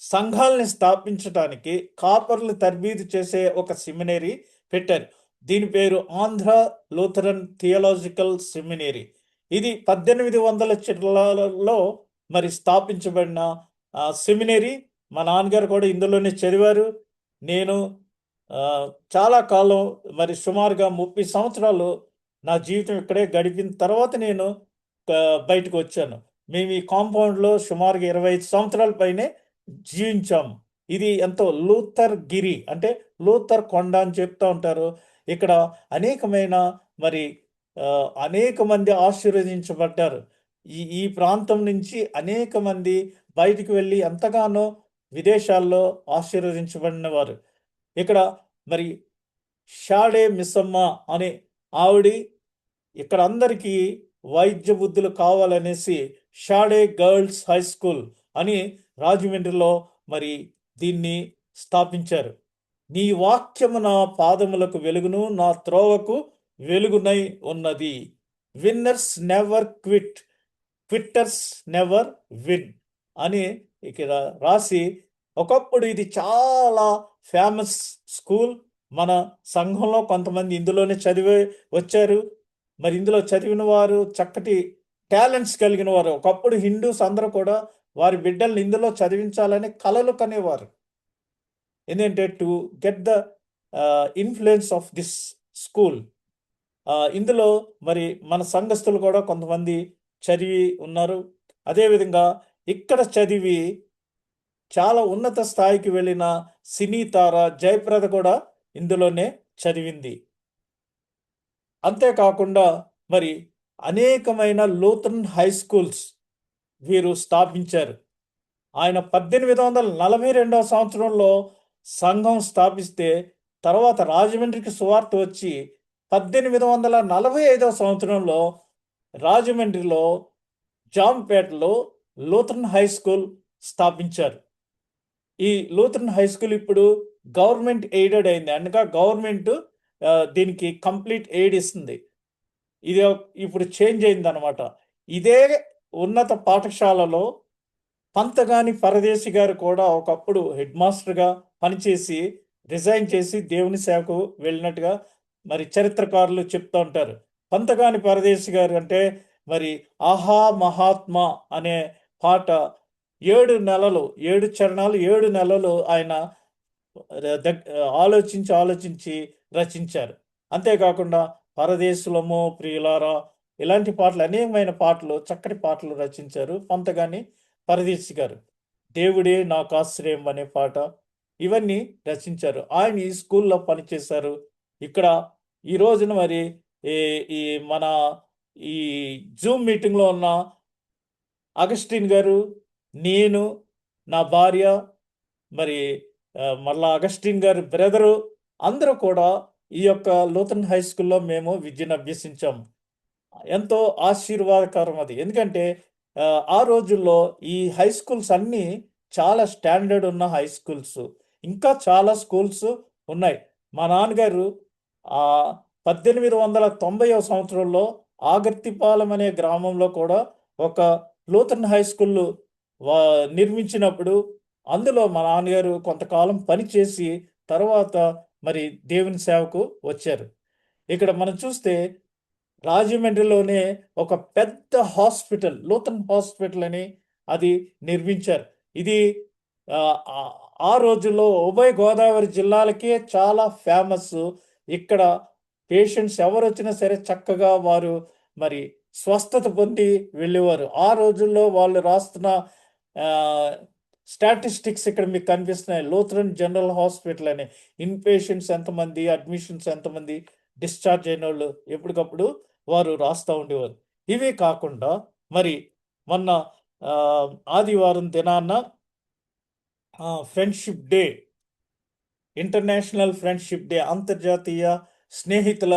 సంఘాలని స్థాపించడానికి కాపర్లు తర్బీదు చేసే ఒక సెమినరీ పెట్టారు. దీని పేరు ఆంధ్ర లూథరన్ థియాలజికల్ సెమినరీ. ఇది 1800 చిట్లలో మరి స్థాపించబడిన సెమినరీ. మా నాన్నగారు కూడా ఇందులోనే చదివారు. నేను చాలా కాలం మరి సుమారుగా 30 సంవత్సరాలు నా జీవితం ఇక్కడే గడిపిన తర్వాత నేను బయటకొచ్చాను. మేము ఈ కాంపౌండ్‌లో సుమారుగా 25 సంవత్సరాల పైనే జీవించాము. ఇది ఎంతో లూథర్ గిరి అంటే లూథర్ కొండ అని చెప్తా ఉంటారు. ఇక్కడ అనేకమైన మరి అనేక మంది ఆశీర్వదించబడ్డారు. ఈ ఈ ప్రాంతం నుంచి అనేక మంది బయటికి వెళ్లి ఎంతగానో విదేశాల్లో ఆశీర్వదించబడినవారు. ఇక్కడ మరి షాడే మిస్సమ్మ అనే ఆవిడి ఇక్కడ అందరికీ వైద్య బుద్ధులు కావాలనేసి షాడే గర్ల్స్ హై స్కూల్ అని రాజమండ్రిలో మరి దీన్ని స్థాపించారు. నీ వాక్యము నా పాదములకు వెలుగును, నా త్రోవకు వెలుగునై ఉన్నది. Winners never quit, quitters never win అని ఇక్కడ రాసి, ఒకప్పుడు ఇది చాలా ఫేమస్ స్కూల్. మన సంఘంలో కొంతమంది ఇందులోనే చదివి వచ్చారు. మరి ఇందులో చదివిన వారు చక్కటి టాలెంట్స్ కలిగిన వారు. ఒకప్పుడు హిందూస్ అందరూ కూడా వారి బిడ్డల్ని ఇందులో చదివించాలని కలలు కనేవారు. ఏంటంటే to get the influence of this school. ఇందులో మరి మన సంఘస్థులు కూడా కొంతమంది చదివి ఉన్నారు. అదేవిధంగా ఇక్కడ చదివి చాలా ఉన్నత స్థాయికి వెళ్ళిన సినీ తార జయప్రద కూడా ఇందులోనే చదివింది. అంతేకాకుండా మరి అనేకమైన లూథరన్ హై స్కూల్స్ వీరు స్థాపించారు. ఆయన 1842వ సంవత్సరంలో సంఘం స్థాపిస్తే తర్వాత రాజమండ్రికి సువార్త వచ్చి 1845వ సంవత్సరంలో రాజమండ్రిలో జాంపేటలో లూథరన్ హై స్కూల్ స్థాపించారు. ఈ లూథరన్ హై స్కూల్ ఇప్పుడు గవర్నమెంట్ ఎయిడెడ్ అయింది. అనగా గవర్నమెంట్ దీనికి కంప్లీట్ ఎయిడ్ ఇస్తుంది. ఇది ఇప్పుడు చేంజ్ అయిందనమాట. ఇదే ఉన్నత పాఠశాలలో పంతగాని పరదేశి గారు కూడా ఒకప్పుడు హెడ్ మాస్టర్‌గా పనిచేసి రిజైన్ చేసి దేవుని సేవకు వెళ్ళినట్టుగా మరి చరిత్రకారులు చెప్తూ ఉంటారు. పంతగాని పరదేశి గారు అంటే మరి 'ఆహా మహాత్మా' అనే పాట 7 నెలలు 7 చరణాలు 7 నెలలు ఆయన ఆలోచించి రచించారు. అంతేకాకుండా 'పరదేశులమో ప్రియులారా' ఇలాంటి పాటలు అనేకమైన పాటలు చక్కటి పాటలు రచించారు పంతగాని పరదేశి గారు. 'దేవుడే నాకాశ్రయం' అనే పాట ఇవన్నీ రచించారు. ఆయన ఈ స్కూల్‌లో పనిచేశారు. ఇక్కడ ఈ రోజున మరి ఈ ఈ మన ఈ జూమ్ మీటింగ్‌లో ఉన్న అగస్టిన్ గారు, నేను, నా భార్య మరి మళ్ళా అగస్టిన్ గారి బ్రదరు అందరూ కూడా ఈ యొక్క లూథరన్ హై స్కూల్‌లో మేము విద్యను అభ్యసించాము. ఎంతో ఆశీర్వాదకరం అది. ఎందుకంటే ఆ రోజుల్లో ఈ హై స్కూల్స్ అన్నీ చాలా స్టాండర్డ్ ఉన్న హై స్కూల్స్. ఇంకా చాలా స్కూల్స్ ఉన్నాయి. మా నాన్నగారు 1890వ సంవత్సరంలో ఆగర్తిపాలెం అనే గ్రామంలో కూడా ఒక లూథరన్ హై స్కూల్ వా నిర్మించినప్పుడు అందులో మా నాన్నగారు కొంతకాలం పనిచేసి తర్వాత మరి దేవుని సేవకు వచ్చారు. ఇక్కడ మనం చూస్తే రాజమండ్రిలోనే ఒక పెద్ద హాస్పిటల్ లూథరన్ హాస్పిటల్ అని అది నిర్మించారు. ఇది ఆహ్, ఆహ్, ఆ రోజుల్లో ఉభయ గోదావరి జిల్లాలకే చాలా ఫేమస్. ఇక్కడ పేషెంట్స్ ఎవరొచ్చినా సరే చక్కగా వారు మరి స్వస్థత పొంది వెళ్ళేవారు. ఆ రోజుల్లో వాళ్ళు రాస్తున్న ఆహ్, స్టాటిస్టిక్స్ ఇక్కడ మీకు కనిపిస్తున్నాయి. లూథరన్ జనరల్ హాస్పిటల్ అని ఇన్‌పేషెంట్స్ ఎంతమంది, అడ్మిషన్స్ ఎంతమంది, డిశ్చార్జ్ అయినోళ్ళు ఎప్పటికప్పుడు వారు రాస్తా ఉండేవారు. ఇవే కాకుండా మరి మొన్న ఆదివారం దినాన friendship day, international friendship day అంతర్జాతీయ స్నేహితుల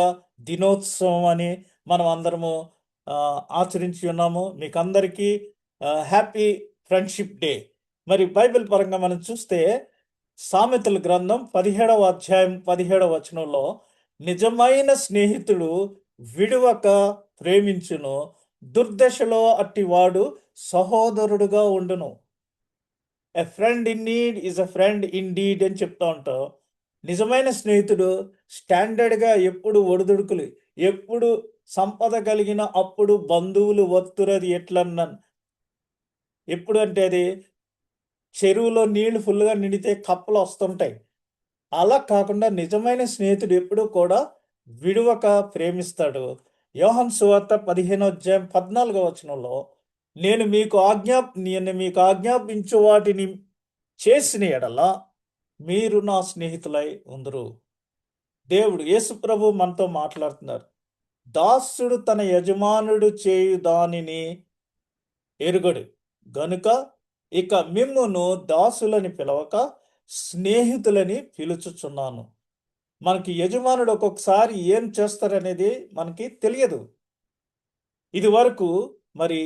దినోత్సవం అని మనం అందరము ఆచరించి ఉన్నాము. మీకందరికీ హ్యాపీ ఫ్రెండ్‌షిప్ డే. మరి బైబిల్ పరంగా మనం చూస్తే సామెతల గ్రంథం 17వ అధ్యాయం 17వ వచనంలో నిజమైన స్నేహితుడు విడువక ప్రేమించును, దుర్దశలో అట్టివాడు సహోదరుడుగా ఉండును. A friend in need is a friend indeed అని చెప్తా ఉంటాం. నిజమైన స్నేహితుడు స్టాండర్డ్‌గా ఎప్పుడు ఒడిదుడుకులు, ఎప్పుడు సంపద కలిగిన అప్పుడు బంధువులు వత్తురది ఎట్లన్నన్. ఎప్పుడు అంటే అది చెరువులో నీళ్లు ఫుల్‌గా నిండితే కప్పలు వస్తుంటాయి. అలా కాకుండా నిజమైన స్నేహితుడు ఎప్పుడూ కూడా విడువక ప్రేమిస్తాడు. యోహాను సువార్త 15వ అధ్యాయం 14వ వచనంలో నేను మీకు ఆజ్ఞాపించు వాటిని చేసిన యెడల మీరు నా స్నేహితులై ఉందురు. దేవుడు యేసు ప్రభు మనతో మాట్లాడుతున్నారు. దాసుడు తన యజమానుడు చేయు దానిని ఎరుగడు గనుక ఇక మిమ్మును దాసులని పిలవక స్నేహితులని పిలుచుచున్నాను. మనకి యజమానుడు ఒక్కొక్కసారి ఏం చేస్తారనేది మనకి తెలియదు. ఇది వరకు మరి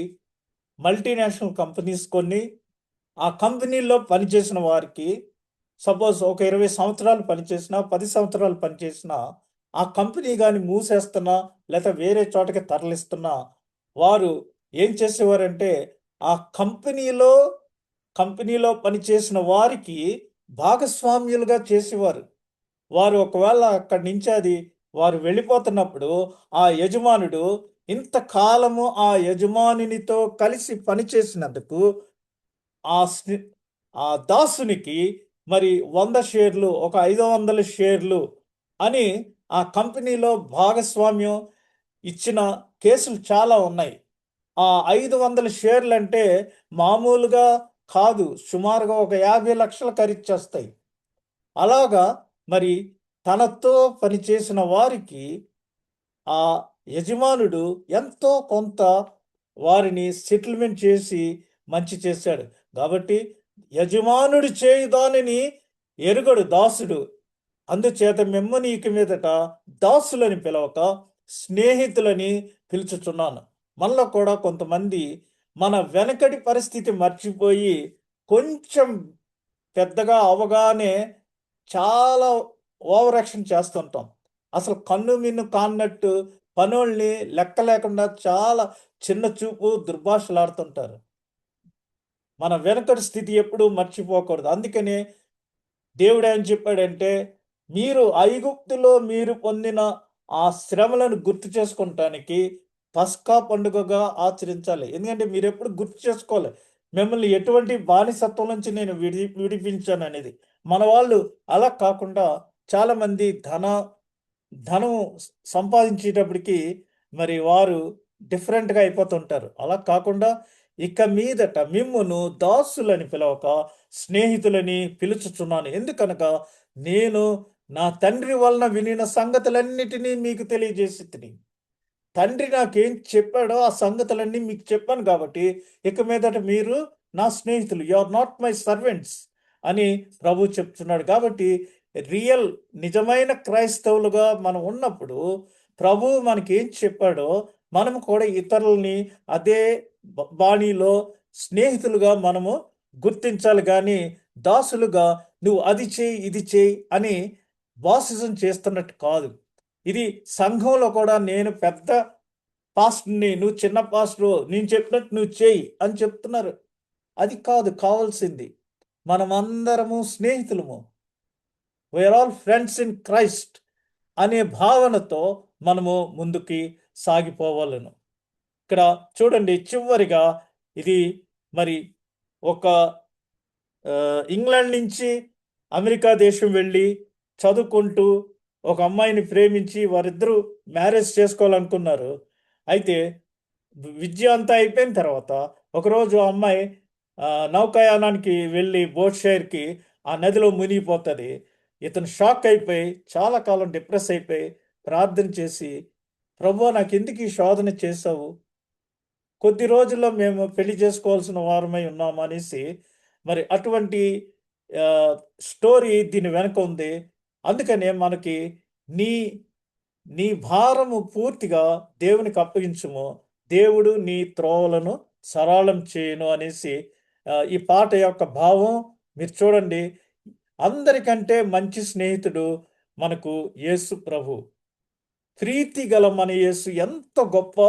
మల్టీనేషనల్ కంపెనీస్ కొన్ని ఆ కంపెనీల్లో పనిచేసిన వారికి సపోజ్ ఒక 20 సంవత్సరాలు పనిచేసినా 10 సంవత్సరాలు పనిచేసినా ఆ కంపెనీ కానీ మూసేస్తున్నా లేక వేరే చోటకి తరలిస్తున్నా వారు ఏం చేసేవారంటే ఆ కంపెనీలో పనిచేసిన వారికి భాగస్వామ్యులుగా చేసేవారు. వారు ఒకవేళ అక్కడి నుంచి వారు వెళ్ళిపోతున్నప్పుడు ఆ యజమానుడు ఇంతకాలము ఆ యజమానినితో కలిసి పనిచేసినందుకు ఆ దాసునికి మరి 100 షేర్లు ఒక 500 షేర్లు అని ఆ కంపెనీలో భాగస్వామ్యం ఇచ్చిన కేసులు చాలా ఉన్నాయి. ఆ 500 షేర్లు అంటే మామూలుగా కాదు, సుమారుగా ఒక 50 లక్షలు ఖరీచేస్తాయి. అలాగా మరి తనతో పనిచేసిన వారికి ఆ యజమానుడు ఎంతో కొంత వారిని సెటిల్మెంట్ చేసి మంచి చేశాడు. కాబట్టి యజమానుడు చేయు దానిని ఎరుగడు దాసుడు. అందుచేత మిమ్మల్ని ఇక మీదట దాసులని పిలవక స్నేహితులని పిలుచుచున్నాను. మనలో కూడా కొంతమంది మన వెనకటి పరిస్థితి మర్చిపోయి కొంచెం పెద్దగా అవగానే చాలా ఓవర్ యాక్షన్ చేస్తుంటాం. అసలు కన్ను మిన్ను కాన్నట్టు పనోళ్ళని లెక్క లేకుండా చాలా చిన్న చూపు దుర్భాషలాడుతుంటారు. మన వెనకటి స్థితి ఎప్పుడూ మర్చిపోకూడదు. అందుకనే దేవుడు ఏం చెప్పాడంటే మీరు ఐగుప్తులో మీరు పొందిన ఆ శ్రమలను గుర్తు చేసుకుంటానికి పస్కా పండుగగా ఆచరించాలి. ఎందుకంటే మీరు ఎప్పుడు గుర్తు చేసుకోవాలి మిమ్మల్ని ఎటువంటి బానిసత్వం నుంచి నేను విడిపించాను అనేది. మన వాళ్ళు అలా కాకుండా చాలామంది ధనం సంపాదించేటప్పటికి మరి వారు డిఫరెంట్గా అయిపోతుంటారు. అలా కాకుండా ఇక మీదట మిమ్మును దాసులని పిలవక స్నేహితులని పిలుచుచున్నాను. ఎందుకనగా నేను నా తండ్రి వలన వినిన సంగతులన్నిటినీ మీకు తెలియజేసి తిని తండ్రి నాకేం చెప్పాడో ఆ సంగతులన్నీ మీకు చెప్పాను కాబట్టి ఇక మీదట మీరు నా స్నేహితులు, you are not my servants అని ప్రభు చెప్తున్నాడు. కాబట్టి నిజమైన క్రైస్తవులుగా మనం ఉన్నప్పుడు ప్రభు మనకి ఏం చెప్పాడో మనం కూడా ఇతరులని అదే బాణీలో స్నేహితులుగా మనము గుర్తించాలి. కానీ దాసులుగా నువ్వు అది చేయి ఇది చేయి అని బాసిజం చేస్తున్నట్టు కాదు. ఇది సంఘంలో కూడా నేను పెద్ద పాస్టర్ని, నువ్వు చిన్న పాస్టర్, నేను చెప్పినట్టు నువ్వు చేయి అని చెప్తున్నారు. అది కాదు కావాల్సింది. మనమందరము స్నేహితులము, we are all friends in Christ అనే భావనతో మనము ముందుకి సాగిపోవాలను. ఇక్కడ చూడండి, చివరిగా ఇది మరి ఒక ఇంగ్లాండ్ నుంచి అమెరికా దేశం వెళ్ళి చదువుకుంటూ ఒక అమ్మాయిని ప్రేమించి వారిద్దరూ మ్యారేజ్ చేసుకోవాలనుకున్నారు. అయితే విద్య అంతా అయిపోయిన తర్వాత ఒకరోజు ఆ అమ్మాయి నౌకాయానానికి వెళ్ళి బోట్ షైర్కి ఆ నదిలో మునిగిపోతుంది. ఇతను షాక్ అయిపోయి చాలా కాలం డిప్రెస్ అయిపోయి ప్రార్థన చేసి, ప్రభువా నాకు ఎందుకు ఈ శోధన చేసావు, కొద్ది రోజుల్లో మేము పెళ్లి చేసుకోవాల్సిన వారమై ఉన్నాము అనేసి మరి అటువంటి స్టోరీ దీని వెనక ఉంది. అందుకనే మనకి నీ భారము పూర్తిగా దేవునికి అప్పగించుము, దేవుడు నీ త్రోవలను సరళం చేయను అనేసి ఈ పాట యొక్క భావం మీరు చూడండి. అందరికంటే మంచి స్నేహితుడు మనకు యేసు ప్రభు. ప్రీతి గల మన యేసు ఎంత గొప్ప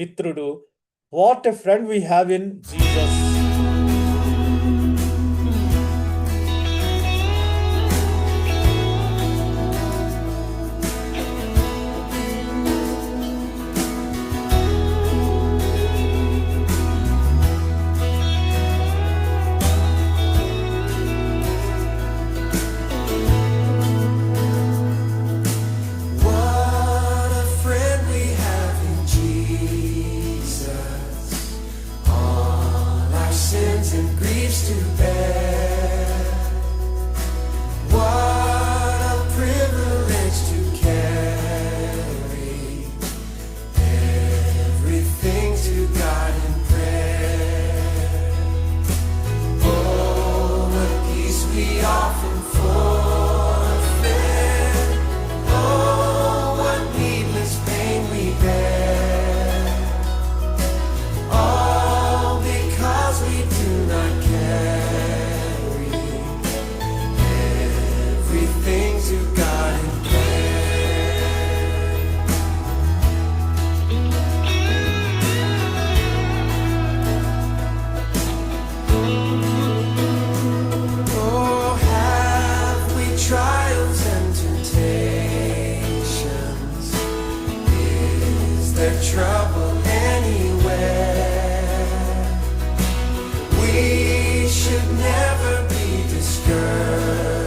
మిత్రుడు. What a friend we have in Jesus. and griefs to bear. What a privilege to carry everything to God in prayer. Oh, what peace we often forfeit. Oh, what needless pain we bear. All because we do not carry everything to God in prayer. Oh, have we trials and temptations? Is there trouble anywhere? We should never be discouraged.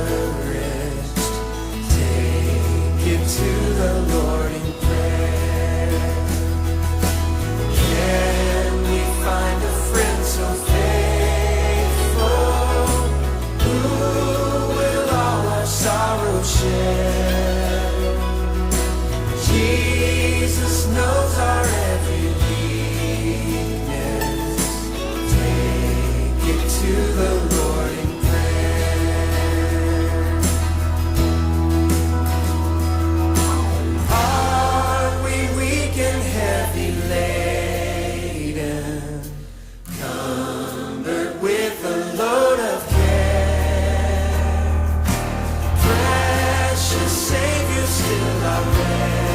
Take it to the Lord in prayer. Can we find a friend so faithful, who will all our sorrow share? Jesus knows our every weakness. Take it to the Lord in prayer. Are we weak and heavy laden, cumbered with a load of care? Precious Savior, still our refuge.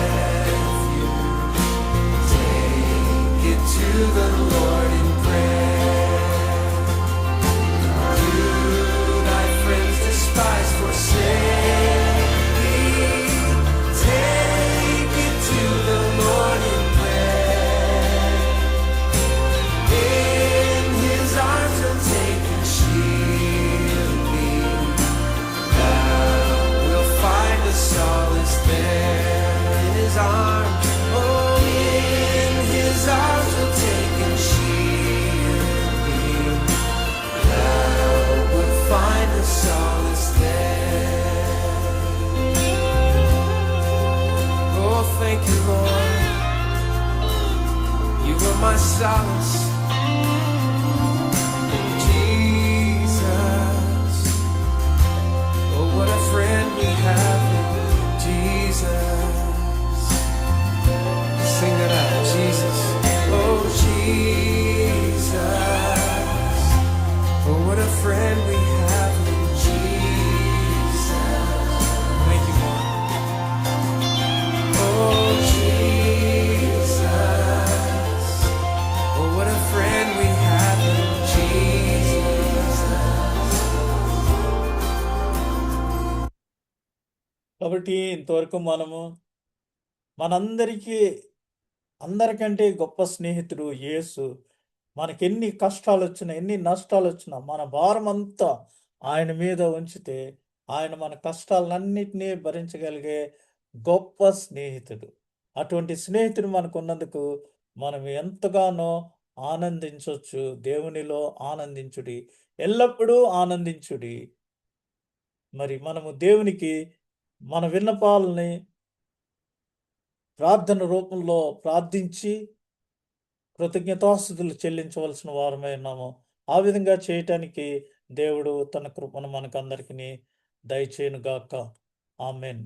Take it to the Lord in prayer. Do thy friends despise, forsake thee? Take it to the Lord in prayer. In his arms he'll take and shield thee. Thou wilt find a solace there in his arms. Oh, in his arms he'll take and shield thee. Thou wilt find a solace there. Oh, thank you, Lord. You are my solace, Jesus. Oh, what a friend we have in Jesus. Sing that out, Jesus. Oh, Jesus. Oh, what a friend we have in Jesus. Thank you, Lord. Oh, Jesus. Oh, what a friend we have in Jesus. కాబట్టి ఇంతవరకు మనము అందరికంటే గొప్ప స్నేహితుడు యేసు. మనకెన్ని కష్టాలొచ్చినా, ఎన్ని నష్టాలొచ్చినా, మన భారమంతా ఆయన మీద ఉంచితే, ఆయన మన కష్టాలన్నిటినీ భరించగలిగే గొప్ప స్నేహితుడు. అటువంటి స్నేహితుడు మనకున్నందుకు మనం ఎంతగానో ఆనందించొచ్చు. దేవునిలో ఆనందించుడి. ఎల్లప్పుడూ ఆనందించుడి. మరి మనము దేవునికి మన విన్నపాలని ప్రార్థన రూపంలో ప్రార్థించి కృతజ్ఞతాస్తుతులు చెల్లించవలసిన వారమై ఉన్నాము. ఆ విధంగా చేయటానికి దేవుడు తన కృపను మనకందరికీ దయచేయునుగాక. ఆమేన్.